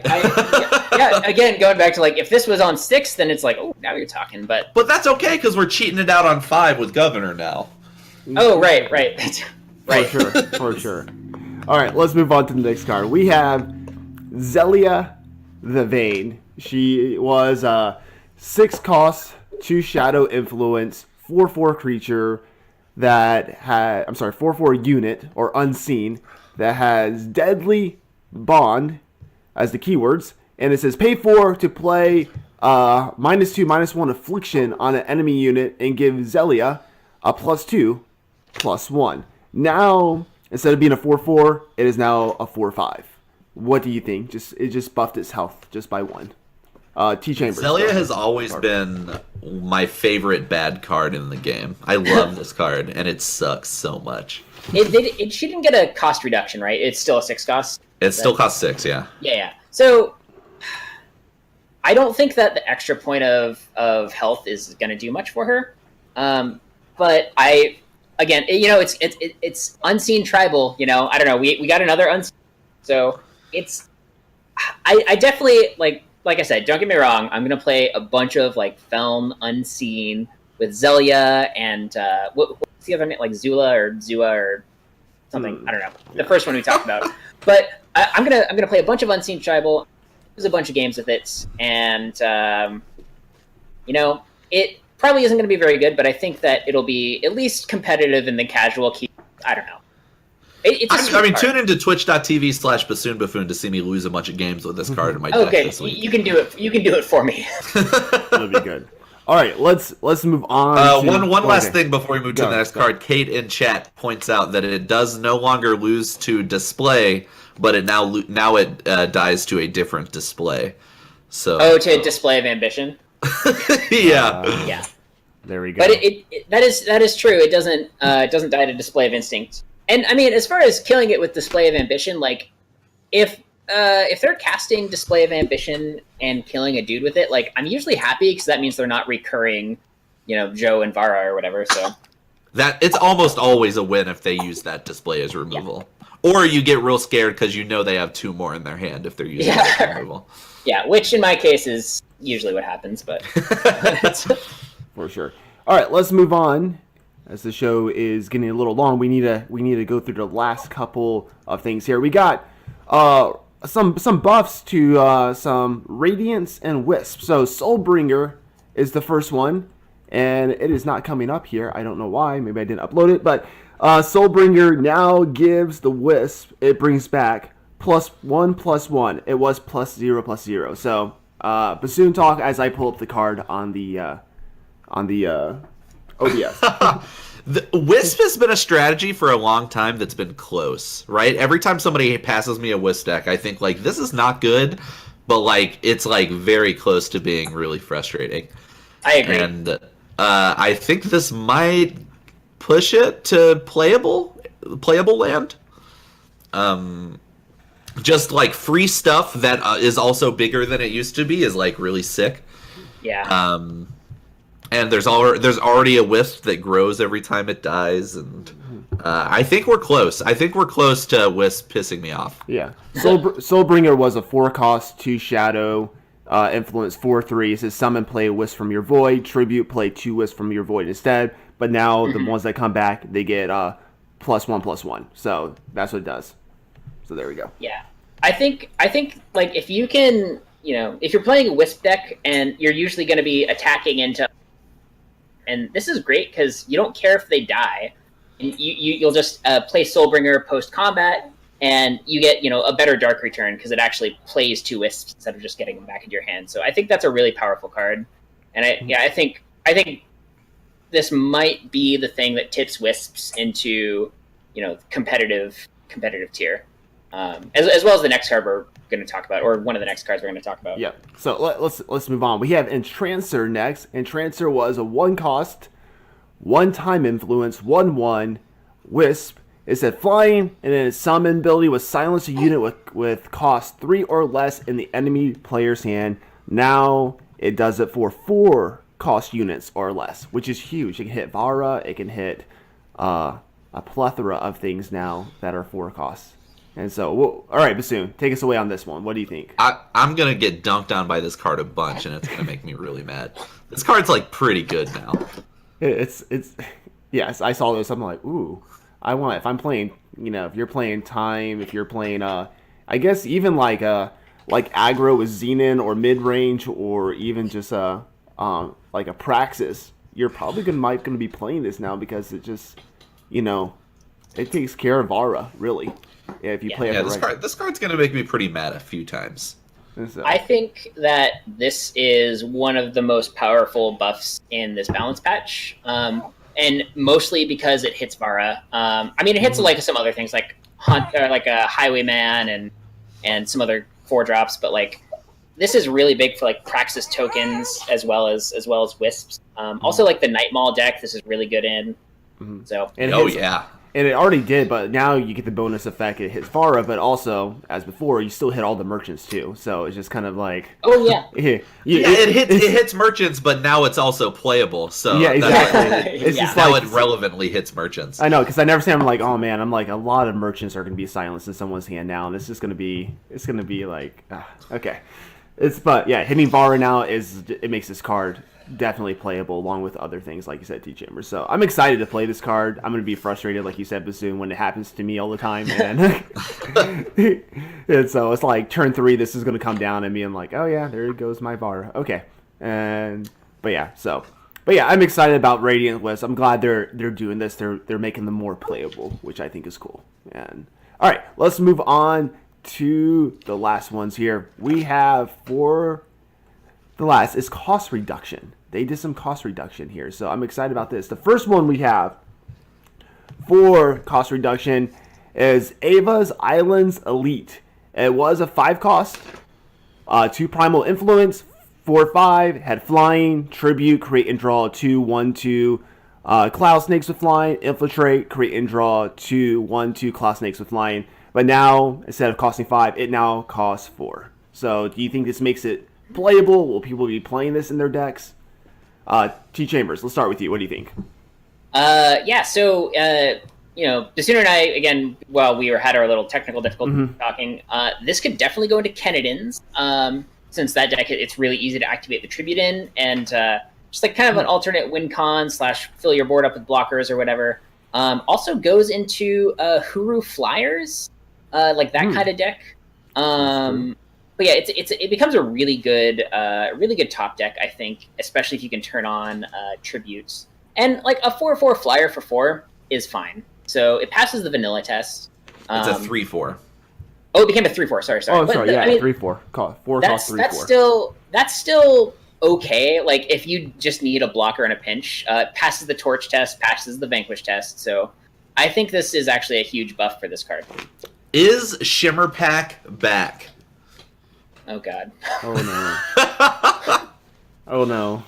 Again, going back to if this was on 6, then it's like, oh, now you're talking. But that's okay because we're cheating it out on 5 with Governor now. Oh, right. Right. For sure. All right, let's move on to the next card. We have Zelia the Vain. She was 6 cost, 2 Shadow Influence, 4/4 creature that had, 4/4 unit or unseen that has Deadly Bond as the keywords, and it says pay 4 to play -2/-1 affliction on an enemy unit and give Zelia a +2/+1. Now, instead of being a 4/4, it is now a 4/5. What do you think? It just buffed its health just by 1. Tchamber. Zelia has always been my favorite bad card in the game. I love this card, and it sucks so much. She didn't get a cost reduction, right? It's still a 6 cost. It still costs 6, yeah. Yeah. So I don't think that the extra point of health is going to do much for her. But again, it's unseen tribal. I don't know. We got another unseen. So it's. I definitely like I said. Don't get me wrong. I'm gonna play a bunch of Felm unseen with Zelia and what's the other name? Zula or Zua or something. I don't know. The first one we talked about. But I'm gonna play a bunch of unseen tribal. There's a bunch of games with it, and it probably isn't going to be very good, but I think that it'll be at least competitive in the casual queue. I don't know. Tune into twitch.tv/BassoonBuffoon to see me lose a bunch of games with this card in my deck this week. You can do it. You can do it for me. That'll be good. All right, let's move on. One last thing before we move to the next card. Kate in chat points out that it does no longer lose to display, but it now dies to a different display. So to a display of ambition. Yeah. Yeah. There we go. But that is true. It doesn't die to display of instinct. And I mean, as far as killing it with display of ambition, like if they're casting display of ambition and killing a dude with it, like I'm usually happy because that means they're not recurring, Joe and Vara or whatever. So that it's almost always a win if they use that display as removal, or you get real scared because they have 2 more in their hand if they're using it as removal. Yeah, which in my case is usually what happens, but for sure. All right, let's move on. As the show is getting a little long, we need to go through the last couple of things here. We got some buffs to some Radiance and Wisp. So Soulbringer is the first one, and it is not coming up here. I don't know why. Maybe I didn't upload it, but Soulbringer now gives the Wisp. It brings back +1/+1. It was +0/+0. So Bassoon talk as I pull up the card on the OBS. The Wisp has been a strategy for a long time that's been close, right? Every time somebody passes me a Wisp deck, I think, like, this is not good, but, like, it's, like, very close to being really frustrating. I agree. And I think this might push it to playable land. Just, like, free stuff that is also bigger than it used to be is, like, really sick. Yeah. And there's already a Wisp that grows every time it dies, and I think we're close. I think we're close to Wisp pissing me off. Yeah. Soulbringer was a 4-cost, 2 shadow, influence 4/3. It says summon, play a Wisp from your void, tribute, play 2 Wisp from your void instead. But now the ones that come back, they get +1/+1. So that's what it does. So there we go. Yeah. I think like if you can, if you're playing a Wisp deck and you're usually going to be attacking into. And this is great because you don't care if they die. You'll just play Soulbringer post-combat, and you get a better Dark Return because it actually plays 2 Wisps instead of just getting them back into your hand. So I think that's a really powerful card. And I think this might be the thing that tips Wisps into competitive tier, as well as the next card we're going to talk about, or one of the next cards we're going to talk about. Yeah. So let's move on. We have Entrancer next. Entrancer was a 1-cost, 1-time influence, 1/1 Wisp. It said flying, and then its summon ability was silence a unit with cost 3 or less in the enemy player's hand. Now it does it for 4-cost units or less, which is huge. It can hit Vara. It can hit a plethora of things now that are 4 costs. And so, all right, Bassoon, take us away on this one. What do you think? I'm going to get dunked on by this card a bunch, and it's going to make me really mad. This card's, like, pretty good now. It's yes, I saw this. I'm like, ooh, I want, if I'm playing, if you're playing time, if you're playing, I guess even like aggro with Xenon or mid-range, or even just like a Praxis, you're probably might going to be playing this now because it just, it takes care of Vara, really. Yeah, if you play it right. This card's going to make me pretty mad a few times. So. I think that this is one of the most powerful buffs in this balance patch, and mostly because it hits Vara. It hits like some other things like Hunt, or like a Highwayman and some other 4-drops, but like this is really big for like Praxis tokens as well as Wisps. Also, like the Night Maul deck, this is really good in. So yeah. And it already did, but now you get the bonus effect. It hits Vara, but also, as before, you still hit all the merchants too. So it's just kind of like... Oh, yeah. It hits merchants, but now it's also playable. So yeah, exactly. It's just now like, it relevantly hits merchants. I know, because I never say, I'm like, oh man, I'm like, a lot of merchants are going to be silenced in someone's hand now, and it's just going to be, like, okay. But yeah, hitting Vara now it makes this card definitely playable along with other things, like you said, Tchamber. So I'm excited to play this card. I'm going to be frustrated, like you said, Bassoon, when it happens to me all the time. And so it's like turn 3, this is going to come down and me, I'm like, oh yeah, there goes my Vara. Okay. But yeah, so But yeah, I'm excited about Radiant List. I'm glad they're doing this. They're making them more playable, which I think is cool. And all right, let's move on to the last ones here. We have for the last is cost reduction. They did some cost reduction here, so I'm excited about this. The first one we have for cost reduction is Ava's Islands Elite. It was a 5 cost, 2 primal influence, 4/5, had flying, tribute, create and draw 2/1/2, cloud snakes with flying, infiltrate, create and draw 2/1/2 cloud snakes with flying. But now, instead of costing 5, it now costs 4. So do you think this makes it playable? Will people be playing this in their decks? Tchambers, let's start with you. What do you think? Yeah, so, Bassoon and I, again, while we had our little technical difficulty talking, this could definitely go into Kenedans, since that deck, it's really easy to activate the Tribute in, and just like kind of an alternate win con / fill your board up with blockers or whatever. Also goes into Huru Flyers, like that kind of deck. But yeah, it becomes a really good top deck, I think, especially if you can turn on tributes. And like a 4/4 flyer for 4 is fine. So it passes the vanilla test. It's a 3/4. Oh, it became a 3/4. Sorry. Oh, sorry. Yeah, 3/4. 4 cost 3/4. That's still okay. Like if you just need a blocker in a pinch, passes the torch test, passes the vanquish test. So I think this is actually a huge buff for this card. Is Shimmer Pack back? Oh god. Oh no. Oh no.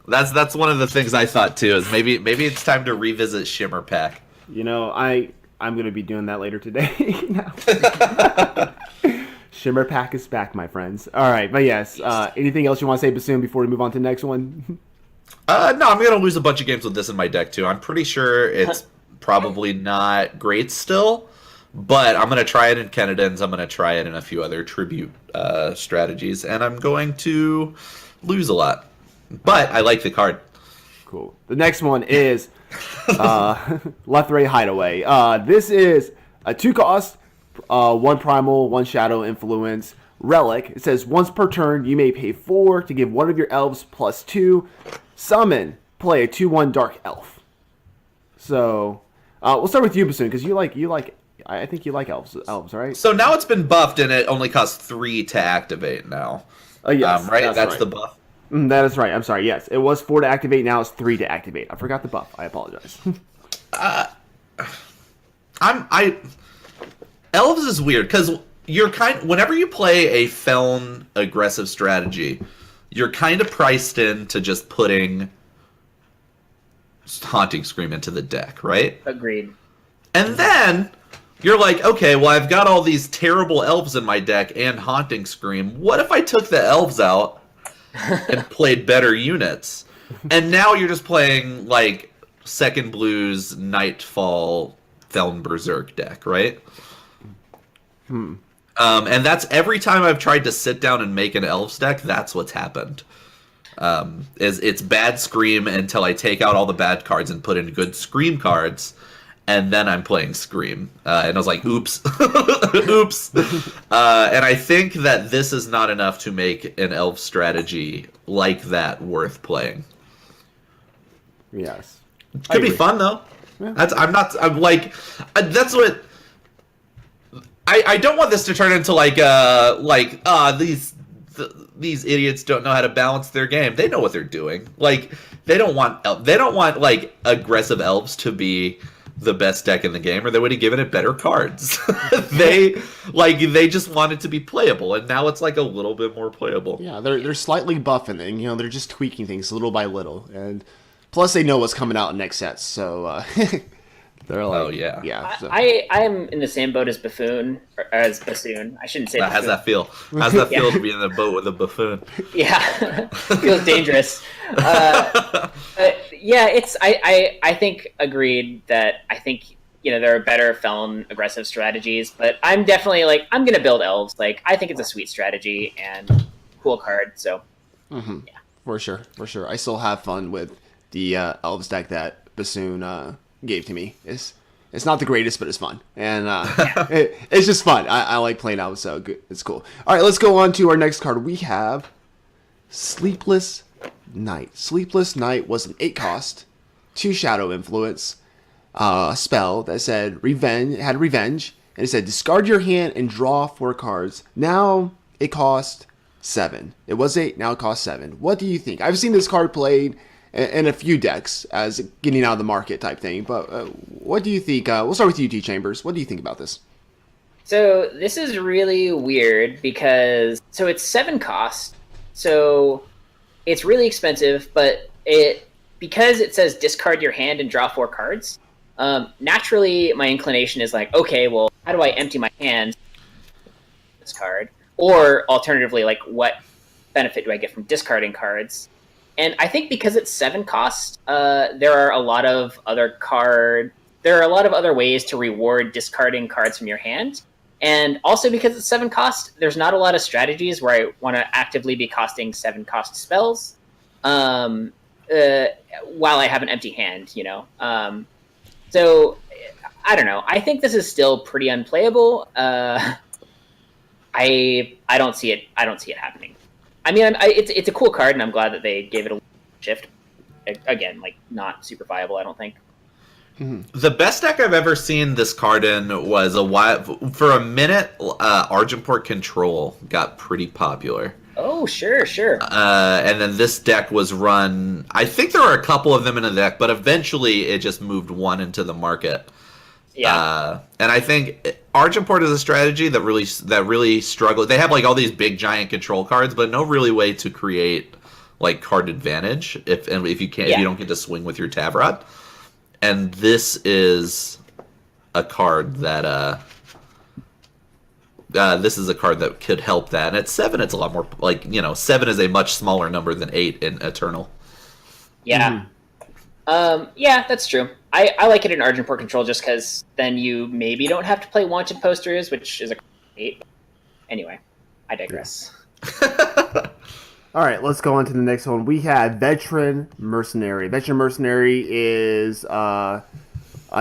That's one of the things I thought too. Is maybe it's time to revisit Shimmer Pack. You know, I'm gonna be doing that later today. Shimmer Pack is back, my friends. All right, but yes. Anything else you want to say, Bassoon, before we move on to the next one? No, I'm gonna lose a bunch of games with this in my deck too. I'm pretty sure it's probably not great still, but I'm gonna try it in Kenedans. I'm gonna try it in a few other tribute strategies, and I'm going to lose a lot. But I like the card. Cool. The next one is Lethray Hideaway. This is a 2 cost, 1 primal, 1 shadow influence relic. It says once per turn you may pay 4 to give one of your elves +2. Summon, play a 2/1 dark elf. So we'll start with you, Bassoon, because you like. I think you like elves, right? So now it's been buffed, and it only costs 3 to activate now. Yes, right. That's right. the buff. That is right. I'm sorry. Yes, it was 4 to activate. Now it's 3 to activate. I forgot the buff. I apologize. Elves is weird because whenever you play a Feln aggressive strategy, you're kind of priced into just putting Haunting Scream into the deck, right? Agreed. And then you're like, okay, well, I've got all these terrible elves in my deck and Haunting Scream. What if I took the elves out and played better units? And now you're just playing like Second Blues Nightfall Feln Berserk deck, right? And that's every time I've tried to sit down and make an elves deck, that's what's happened. Is it's bad Scream until I take out all the bad cards and put in good Scream cards, and then I'm playing Scream. And I was like, oops. Oops. And I think that this is not enough to make an elf strategy like that worth playing. Yes. Could be fun, though. Yeah. That's what... I don't want this to turn into these idiots don't know how to balance their game. They know what they're doing. Like, they don't want like aggressive elves to be the best deck in the game, or they would have given it better cards. they just want it to be playable, and now it's like a little bit more playable. Yeah, they're slightly buffing it, and they're just tweaking things little by little, and plus they know what's coming out in next sets, so they're like, oh yeah. So. I am in the same boat as Bassoon. I shouldn't say. How's that feel? How's that feel to be in the boat with a buffoon? Yeah, feels dangerous. But yeah, it's. I think agreed that I think there are better Feln aggressive strategies, but I'm definitely I'm gonna build elves. I think it's a sweet strategy and cool card. So yeah, for sure. I still have fun with the elves deck that Bassoon gave to me. It's not the greatest, but it's fun, and it's just fun. I like playing out, so good. It's cool. All right, let's go on to our next card. We have Sleepless Night. Sleepless Night was an 8 cost, 2 shadow influence spell that said revenge, had revenge, and it said discard your hand and draw 4 cards. Now it cost 7. It was 8, now it costs 7. What do you think? I've seen this card played in a few decks as getting out of the market type thing, but what do you think? We'll start with you, Tchambers. What do you think about this? So this is really weird because it's 7 cost, so it's really expensive, but because it says discard your hand and draw 4 cards. Naturally, my inclination is like, okay, well, how do I empty my hand? This card, or alternatively, like, what benefit do I get from discarding cards? And I think because it's 7 cost, there are a lot of other ways to reward discarding cards from your hand. And also because it's 7 cost, there's not a lot of strategies where I want to actively be costing 7 cost spells while I have an empty hand, you know. So I don't know. I think this is still pretty unplayable. I don't see it. I don't see it happening. I mean, it's a cool card, and I'm glad that they gave it a shift. Again, like, not super viable, I don't think. The best deck I've ever seen this card in was for a minute. Argenport Control got pretty popular. Oh, sure. And then this deck was run. I think there were a couple of them in the deck, but eventually it just moved one into the market. Yeah. And I think Argenport is a strategy that really struggled. They have like all these big giant control cards, but no really way to create like card advantage if you don't get to swing with your Tavrod. And this is a card that could help that. And at 7, it's a lot more like, 7 is a much smaller number than 8 in Eternal. Yeah. Yeah, that's true. I like it in Argenport Control just because then you maybe don't have to play Wanted Posters, which is a 8. Anyway, I digress. All right, let's go on to the next one. We have Veteran Mercenary. Veteran Mercenary is a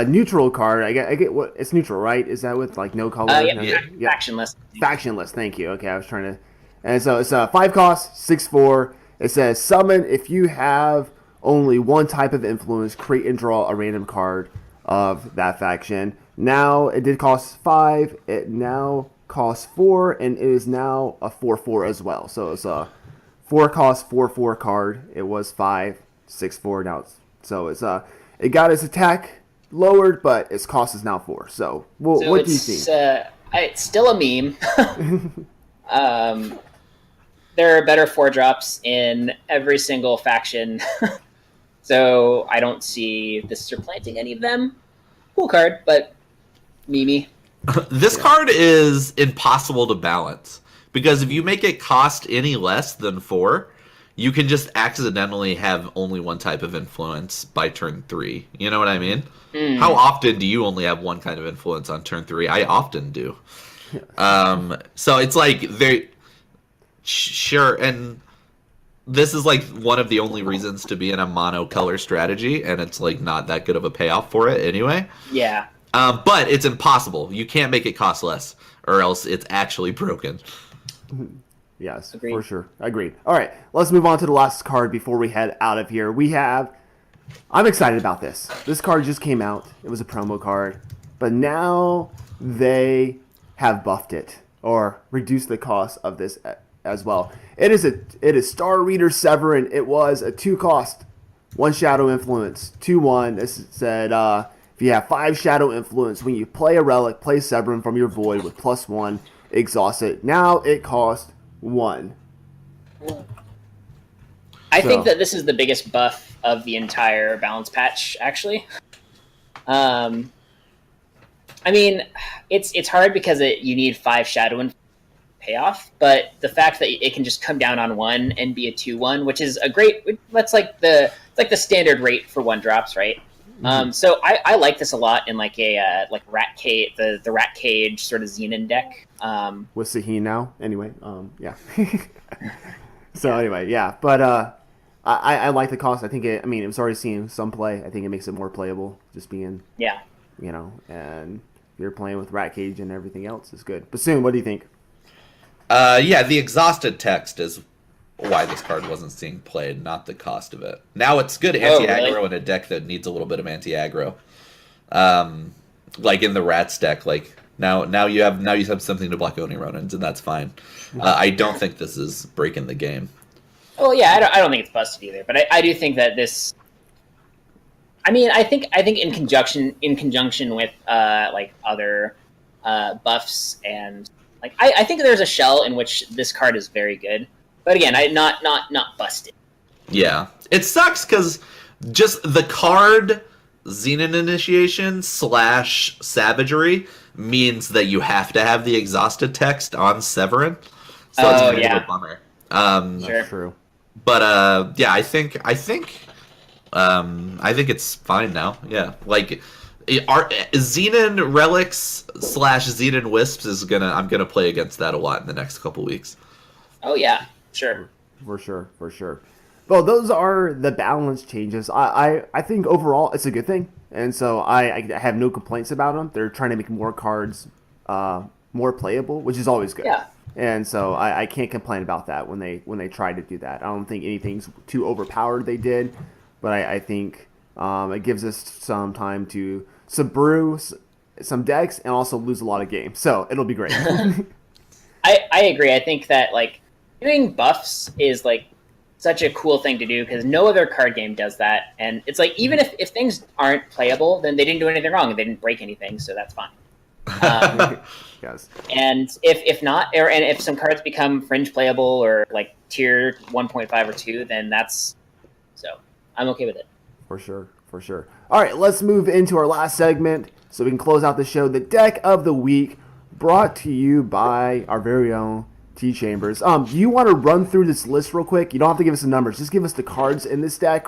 neutral card. I get what it's neutral, right? Is that with like no color? Yeah. Factionless. Factionless. Thank you. Okay, I was trying to. And so it's a 5 cost, 6/4. It says summon if you have only one type of influence. Create and draw a random card of that faction. Now it did cost 5. It now costs 4, and it is now a 4/4 as well. So it's a 4 cost 4/4 card. It was 5, 6/4 now. It got its attack lowered, but its cost is now 4. So what do you think? It's still a meme. There are better 4-drops in every single faction, so I don't see this supplanting any of them. Cool card, but meme. This card is impossible to balance. Because if you make it cost any less than 4, you can just accidentally have only one type of influence by turn 3. You know what I mean? How often do you only have one kind of influence on turn 3? I often do. So it's like sure, and this is like one of the only reasons to be in a mono-color strategy, and it's like not that good of a payoff for it anyway. Yeah. But it's impossible. You can't make it cost less, or else it's actually broken. Yes, Agreed. For sure. Agreed. All right, let's move on to the last card before we head out of here. I'm excited about this. This card just came out. It was a promo card. But now they have buffed it or reduced the cost of this as well. It is Star Reader Severin. It was a 2 cost, 1 shadow influence, 2/1. This said if you have 5 shadow influence, when you play a relic, play Severin from your void with +1. Exhaust it. Now it costs 1. I think that this is the biggest buff of the entire balance patch, actually. I mean, it's hard because you need 5 shadow and payoff, but the fact that it can just come down on 1 and be a 2/1, which is that's like the standard rate for 1-drops, right? So I like this a lot in like a Rat Cage, the Rat Cage sort of Xenon deck. With Sahin now, anyway. Yeah. So anyway, yeah. But I like the cost. I think it was already seeing some play. I think it makes it more playable. Just being and you're playing with Rat Cage and everything else is good. Bassoon, what do you think? Yeah, the exhausted text is why this card wasn't seeing played, not the cost of it. Now it's good Oh, anti-aggro really? in a deck that needs a little bit of anti-aggro. Like in the Rats deck, like now you have something to block Oni Ronins, and that's fine. I don't think this is breaking the game. Well, yeah, I don't think it's busted either, but I do think that this. I mean, I think in conjunction with like other buffs and like I think there's a shell in which this card is very good, but again, not busted. Yeah, it sucks because just the card Xenon Initiation / Savagery means that you have to have the exhausted text on Severin, so it's kind of a bummer. Sure. That's true. But yeah, I think it's fine now. Yeah, like Xenon Relics / Xenon Wisps I'm gonna play against that a lot in the next couple weeks. Oh yeah, sure. For sure. Well, those are the balance changes. I think overall it's a good thing, and so I have no complaints about them. They're trying to make more cards more playable, which is always good. Yeah. And so I can't complain about that when they try to do that. I don't think anything's too overpowered they did, but I think it gives us some time to brew some decks and also lose a lot of games. So it'll be great. I agree. I think that like doing buffs is like such a cool thing to do because no other card game does that. And it's like even if things aren't playable, then they didn't do anything wrong and they didn't break anything, so that's fine. Yes. And if not, and if some cards become fringe playable or like tier 1.5 or 2, then that's so I'm okay with it. For sure. All right, let's move into our last segment so we can close out the show. The deck of the week, brought to you by our very own Tchambers. Do you want to run through this list real quick? You don't have to give us the numbers. Just give us the cards in this deck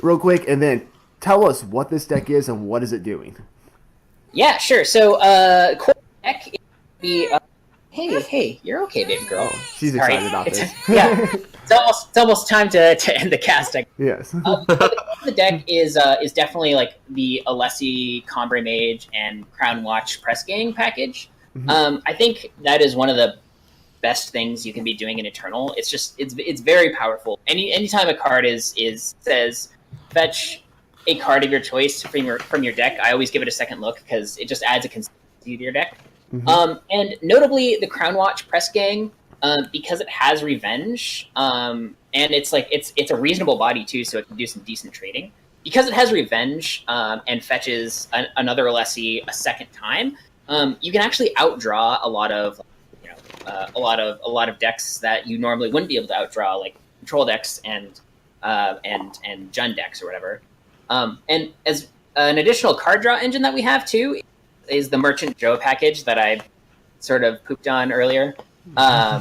real quick, and then tell us what this deck is and what is it doing. Yeah, sure. So, core deck is the. Hey, you're okay, baby girl. Oh, she's Sorry. excited about this. Yeah, it's almost time to end the cast. Yes. The deck is definitely like the Alessi, Combre Mage, and Crown Watch Press Gang package. Mm-hmm. I think that is one of the best things you can be doing in Eternal. It's just it's very powerful. Anytime a card says fetch a card of your choice from your deck, I always give it a second look because it just adds a consistency to your deck. Mm-hmm. And notably, the Crown Watch Press Gang, because it has Revenge, and it's like it's a reasonable body too, so it can do some decent trading. Because it has Revenge and fetches another Alessi a second time, you can actually outdraw a lot of a lot of decks that you normally wouldn't be able to outdraw, like control decks and Jund decks or whatever. And as an additional card draw engine that we have too is the Merchant Joe package that I sort of pooped on earlier. Yeah,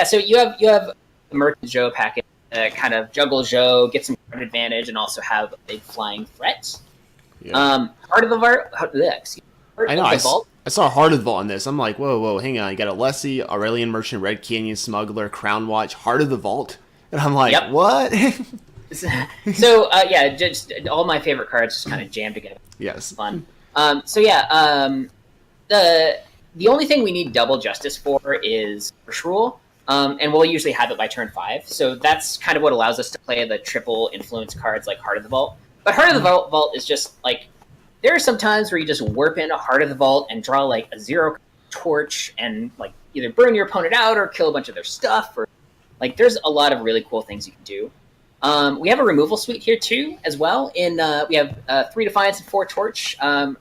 so you have the Merchant Joe package that kind of juggle Joe, get some card advantage, and also have a big flying threat. Yeah. Heart of the Vault. I know. I saw Heart of the Vault on this. I'm like, whoa, hang on. You got Alessi, Aurelian Merchant, Red Canyon Smuggler, Crown Watch, Heart of the Vault, and I'm like, Yep. What? So yeah, just all my favorite cards just kind of jammed together. Yes. Fun. The only thing we need double justice for is Curse Rule, and we'll usually have it by turn 5. So that's kind of what allows us to play the triple influence cards like Heart of the Vault. But Heart of the Vault is just like there are some times where you just warp in a Heart of the Vault and draw like a 0 torch and like either burn your opponent out or kill a bunch of their stuff, or like there's a lot of really cool things you can do. We have a removal suite here too, as well. We have 3 Defiance and 4 Torch.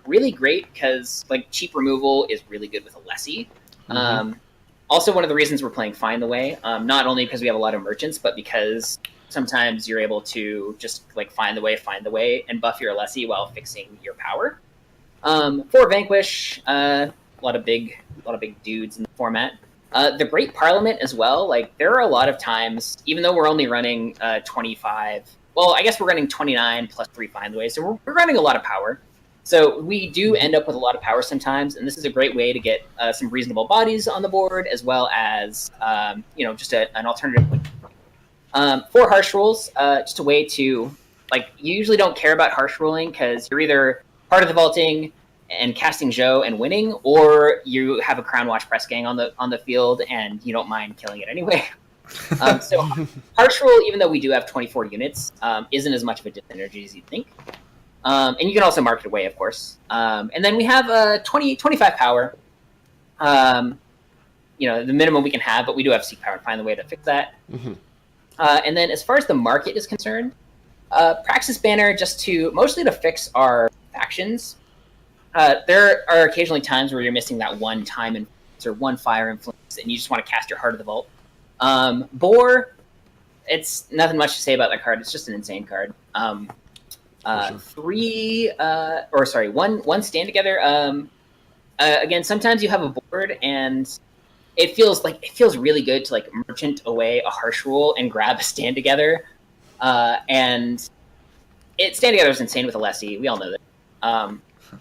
Really great because like cheap removal is really good with Alessi. Also, one of the reasons we're playing Find the Way, not only because we have a lot of merchants, but because sometimes you're able to just like find the way, and buff your Alessi while fixing your power. 4 Vanquish, a lot of big dudes in the format. The Great Parliament as well. Like there are a lot of times, even though we're only running 25. Well, I guess we're running 29 plus 3 Find the Way, so we're running a lot of power. So we do end up with a lot of power sometimes, and this is a great way to get some reasonable bodies on the board, as well as just an alternative. 4 Harsh Rules, just a way to like you usually don't care about harsh ruling because you're either part of the vaulting and casting Joe and winning, or you have a Crown Watch Press Gang on the field and you don't mind killing it anyway. So Harsh Rule, even though we do have 24 units, isn't as much of a disenergy as you'd think. And you can also mark it away, of course. And then we have 25 power. The minimum we can have, but we do have Seek Power and find the way to fix that. Mm-hmm. And then as far as the market is concerned, Praxis Banner mostly to fix our factions. There are occasionally times where you're missing that one time influence or one fire influence, and you just want to cast your Heart of the Vault. Boar, it's nothing much to say about that card. It's just an insane card. Sure. One stand together. Again, sometimes you have a board and it feels really good to like merchant away a Harsh Rule and grab a stand together. And stand together is insane with Alessi. We all know that.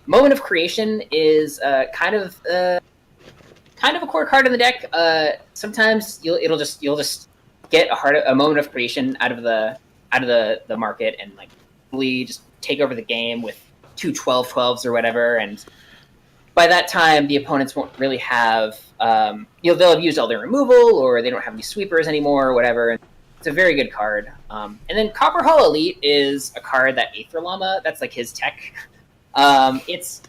Moment of Creation is kind of a core card in the deck. Sometimes you'll just get a Moment of Creation out of the market and like really just take over the game with 2 12/12s or whatever, and by that time the opponents won't really have they'll have used all their removal or they don't have any sweepers anymore or whatever. And it's a very good card. And then Copper Hall Elite is a card that Aether Llama, that's like his tech. It's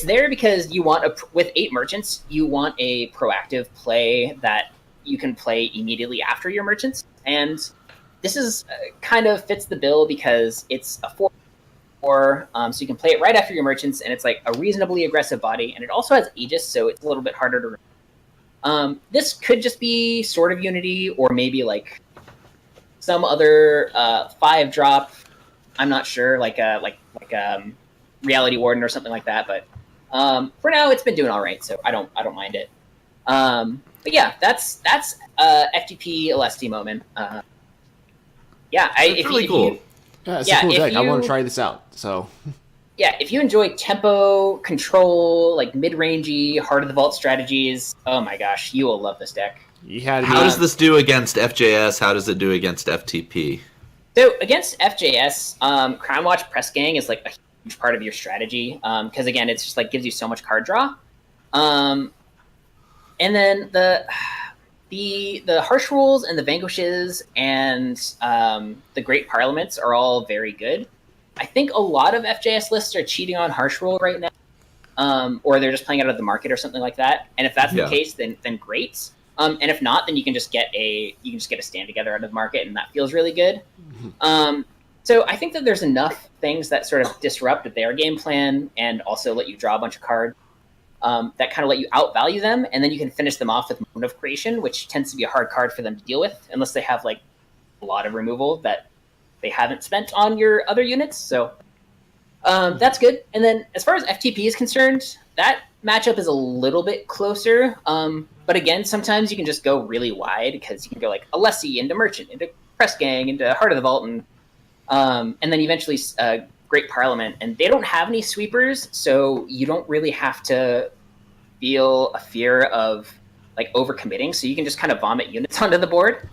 there because you want with 8 merchants, you want a proactive play that you can play immediately after your merchants, and this is kind of fits the bill because it's a 4/4, so you can play it right after your merchants, and it's like a reasonably aggressive body, and it also has Aegis, so it's a little bit harder to this could just be Sword of Unity or maybe like some other 5-drop. I'm not sure, like Reality Warden or something like that. But for now, it's been doing all right, so I don't mind it. But yeah, that's FTP Alesti moment. It's really cool. Yeah, it's a cool deck. I want to try this out. So. Yeah, if you enjoy tempo, control, like mid-rangey, Heart of the Vault strategies, oh my gosh, you will love this deck. How does this do against FJS? How does it do against FTP? So against FJS, Crown Watch Press Gang is like a huge part of your strategy because again, it's just like gives you so much card draw. And then the Harsh Rules and the Vanquishes and the Great Parliaments are all very good. I think a lot of FJS lists are cheating on Harsh Rule right now, or they're just playing out of the market or something like that. And if that's the case, then great. And if not, then you can just get a stand together out of the market, and that feels really good. So I think that there's enough things that sort of disrupt their game plan and also let you draw a bunch of cards that kind of let you outvalue them, and then you can finish them off with Moment of Creation, which tends to be a hard card for them to deal with unless they have like a lot of removal that they haven't spent on your other units. So that's good. And then as far as FTP is concerned, that matchup is a little bit closer. But again, sometimes you can just go really wide because you can go like Alessi into Merchant, into Press Gang, into Heart of the Vault, and then eventually Great Parliament. And they don't have any sweepers, so you don't really have to feel a fear of like overcommitting. So you can just kind of vomit units onto the board.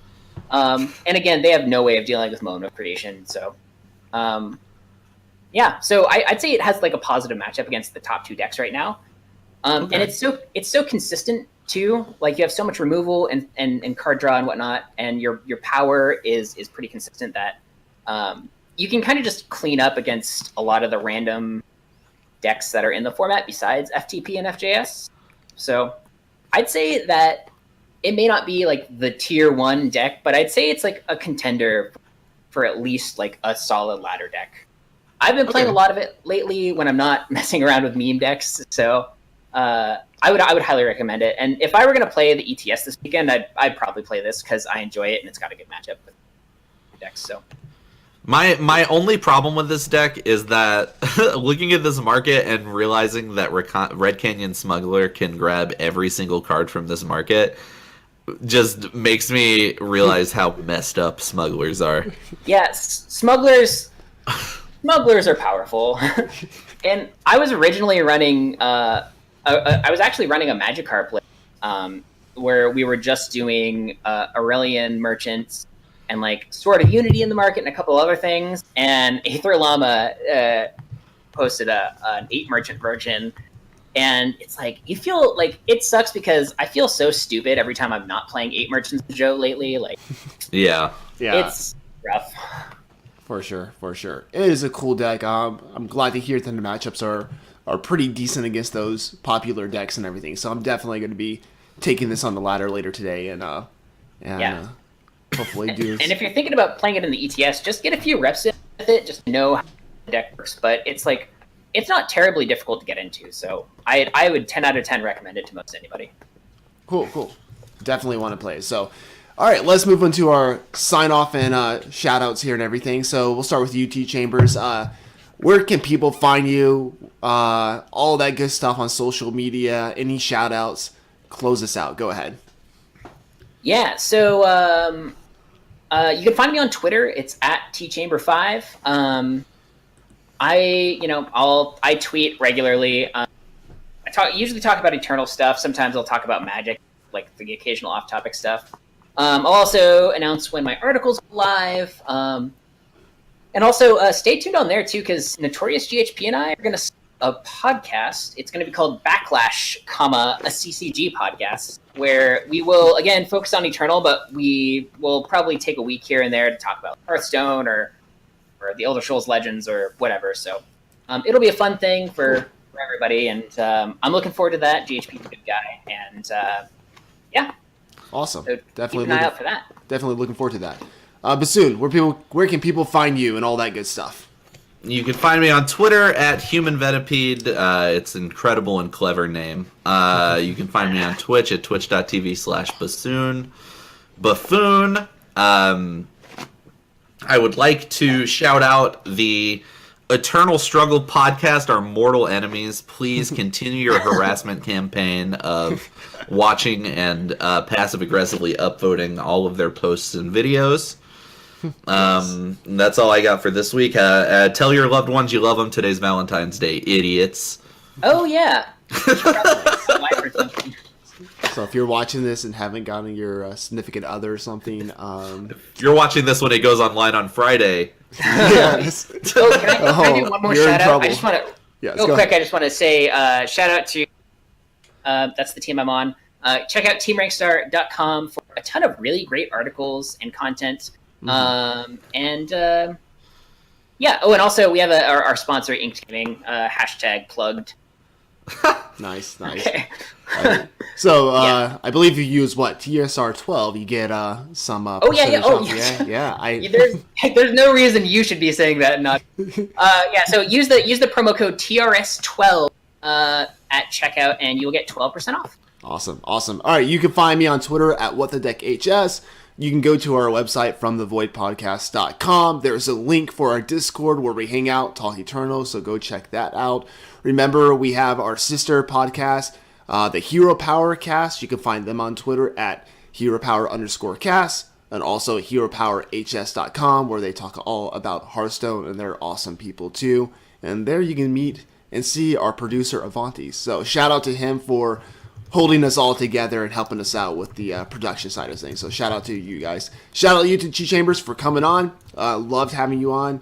And again, they have no way of dealing with Moment of Creation. So, so I'd say it has like a positive matchup against the top 2 decks right now. And it's so consistent too. Like you have so much removal and card draw and whatnot, and your power is pretty consistent that you can kind of just clean up against a lot of the random decks that are in the format besides FTP and FJS. So I'd say that it may not be like the tier 1 deck, but I'd say it's like a contender for at least like a solid ladder deck. I've been playing a lot of it lately when I'm not messing around with meme decks, so I would highly recommend it. And if I were going to play the ETS this weekend, I'd probably play this because I enjoy it and it's got a good matchup with decks. So my only problem with this deck is that looking at this market and realizing that Red Canyon Smuggler can grab every single card from this market just makes me realize how messed up smugglers are. Yes, smugglers are powerful. And I was originally running I was actually running a Magikarp play where we were just doing Aurelian Merchants and like Sword of Unity in the market and a couple other things, and Aether Llama posted an 8 merchant version, And it's like, you feel like it sucks because I feel so stupid every time I'm not playing 8 Merchants of Joe lately. Like, Yeah. it's rough. For sure. It is a cool deck. I'm glad to hear that the matchups are pretty decent against those popular decks and everything. So I'm definitely going to be taking this on the ladder later today and hopefully do. And if you're thinking about playing it in the ETS, just get a few reps in with it. Just know how the deck works. But it's like, it's not terribly difficult to get into. So I would 10 out of 10 recommend it to most anybody. Cool. Definitely want to play. So, all right, let's move on to our sign off and shout outs here and everything. So we'll start with you, Tchambers. Where can people find you? All that good stuff on social media. Any shout outs? Close us out. Go ahead. Yeah, so you can find me on Twitter. It's at Tchamber5. I tweet regularly. I usually talk about Eternal stuff. Sometimes I'll talk about Magic, like the occasional off-topic stuff. I'll also announce when my articles are live. And also stay tuned on there too, because Notorious GHP and I are going to start a podcast. It's going to be called Backlash, a CCG podcast, where we will again focus on Eternal, but we will probably take a week here and there to talk about Hearthstone or the Elder Scrolls Legends or whatever. So it'll be a fun thing for everybody, and I'm looking forward to that. GHP's a good guy, and yeah. Awesome. So definitely keep an eye out for that. Definitely looking forward to that. Bassoon, where can people find you and all that good stuff? You can find me on Twitter at HumanVetipede. It's an incredible and clever name. You can find me on Twitch at twitch.tv/BassoonBuffoon. I would like to shout out the Eternal Struggle podcast, our mortal enemies. Please continue your harassment campaign of watching and passive-aggressively upvoting all of their posts and videos. That's all I got for this week. Tell your loved ones you love them. Today's Valentine's Day, idiots. Oh, yeah. So if you're watching this and haven't gotten your significant other or something... If you're watching this when it goes online on Friday... Yes. Oh, can I do one more shout out? I just want to... Yes, real quick, I just want to say shout out to... that's the team I'm on. Check out teamrankstar.com for a ton of really great articles and content. Yeah. Oh, and also we have our sponsor, Inktaming, hashtag plugged. Nice. Okay. So, Yeah. I believe you use what? TSR 12, you get some Oh, yeah. percentage Oh, off. Yeah. There's no reason you should be saying that. Not. Yeah. So use the promo code TRS12 at checkout, and you'll get 12% off. Awesome. All right, you can find me on Twitter at WhatTheDeckHS. You can go to our website, FromTheVoidPodcast.com. There's a link for our Discord where we hang out, talk Eternal, so go check that out. Remember, we have our sister podcast, the Hero Power Cast. You can find them on Twitter at HeroPower_cast, and also HeroPowerHS.com, where they talk all about Hearthstone, and they're awesome people too. And there you can meet and see our producer, Avanti. So shout out to him for holding us all together and helping us out with the production side of things. So shout out to you guys. Shout out you to Tchambers for coming on. Loved having you on.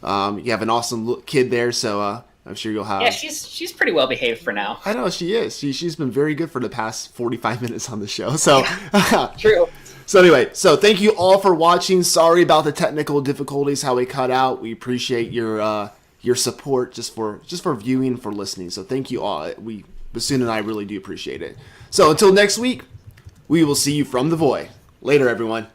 You have an awesome kid there, so I'm sure you'll have... Yeah, she's pretty well behaved for now. I know, she is. She's been very good for the past 45 minutes on the show. So True. So anyway, so thank you all for watching. Sorry about the technical difficulties, how we cut out. We appreciate your support just for viewing, for listening. So thank you all. Bassoon and I really do appreciate it. So until next week, we will see you from the void. Later, everyone.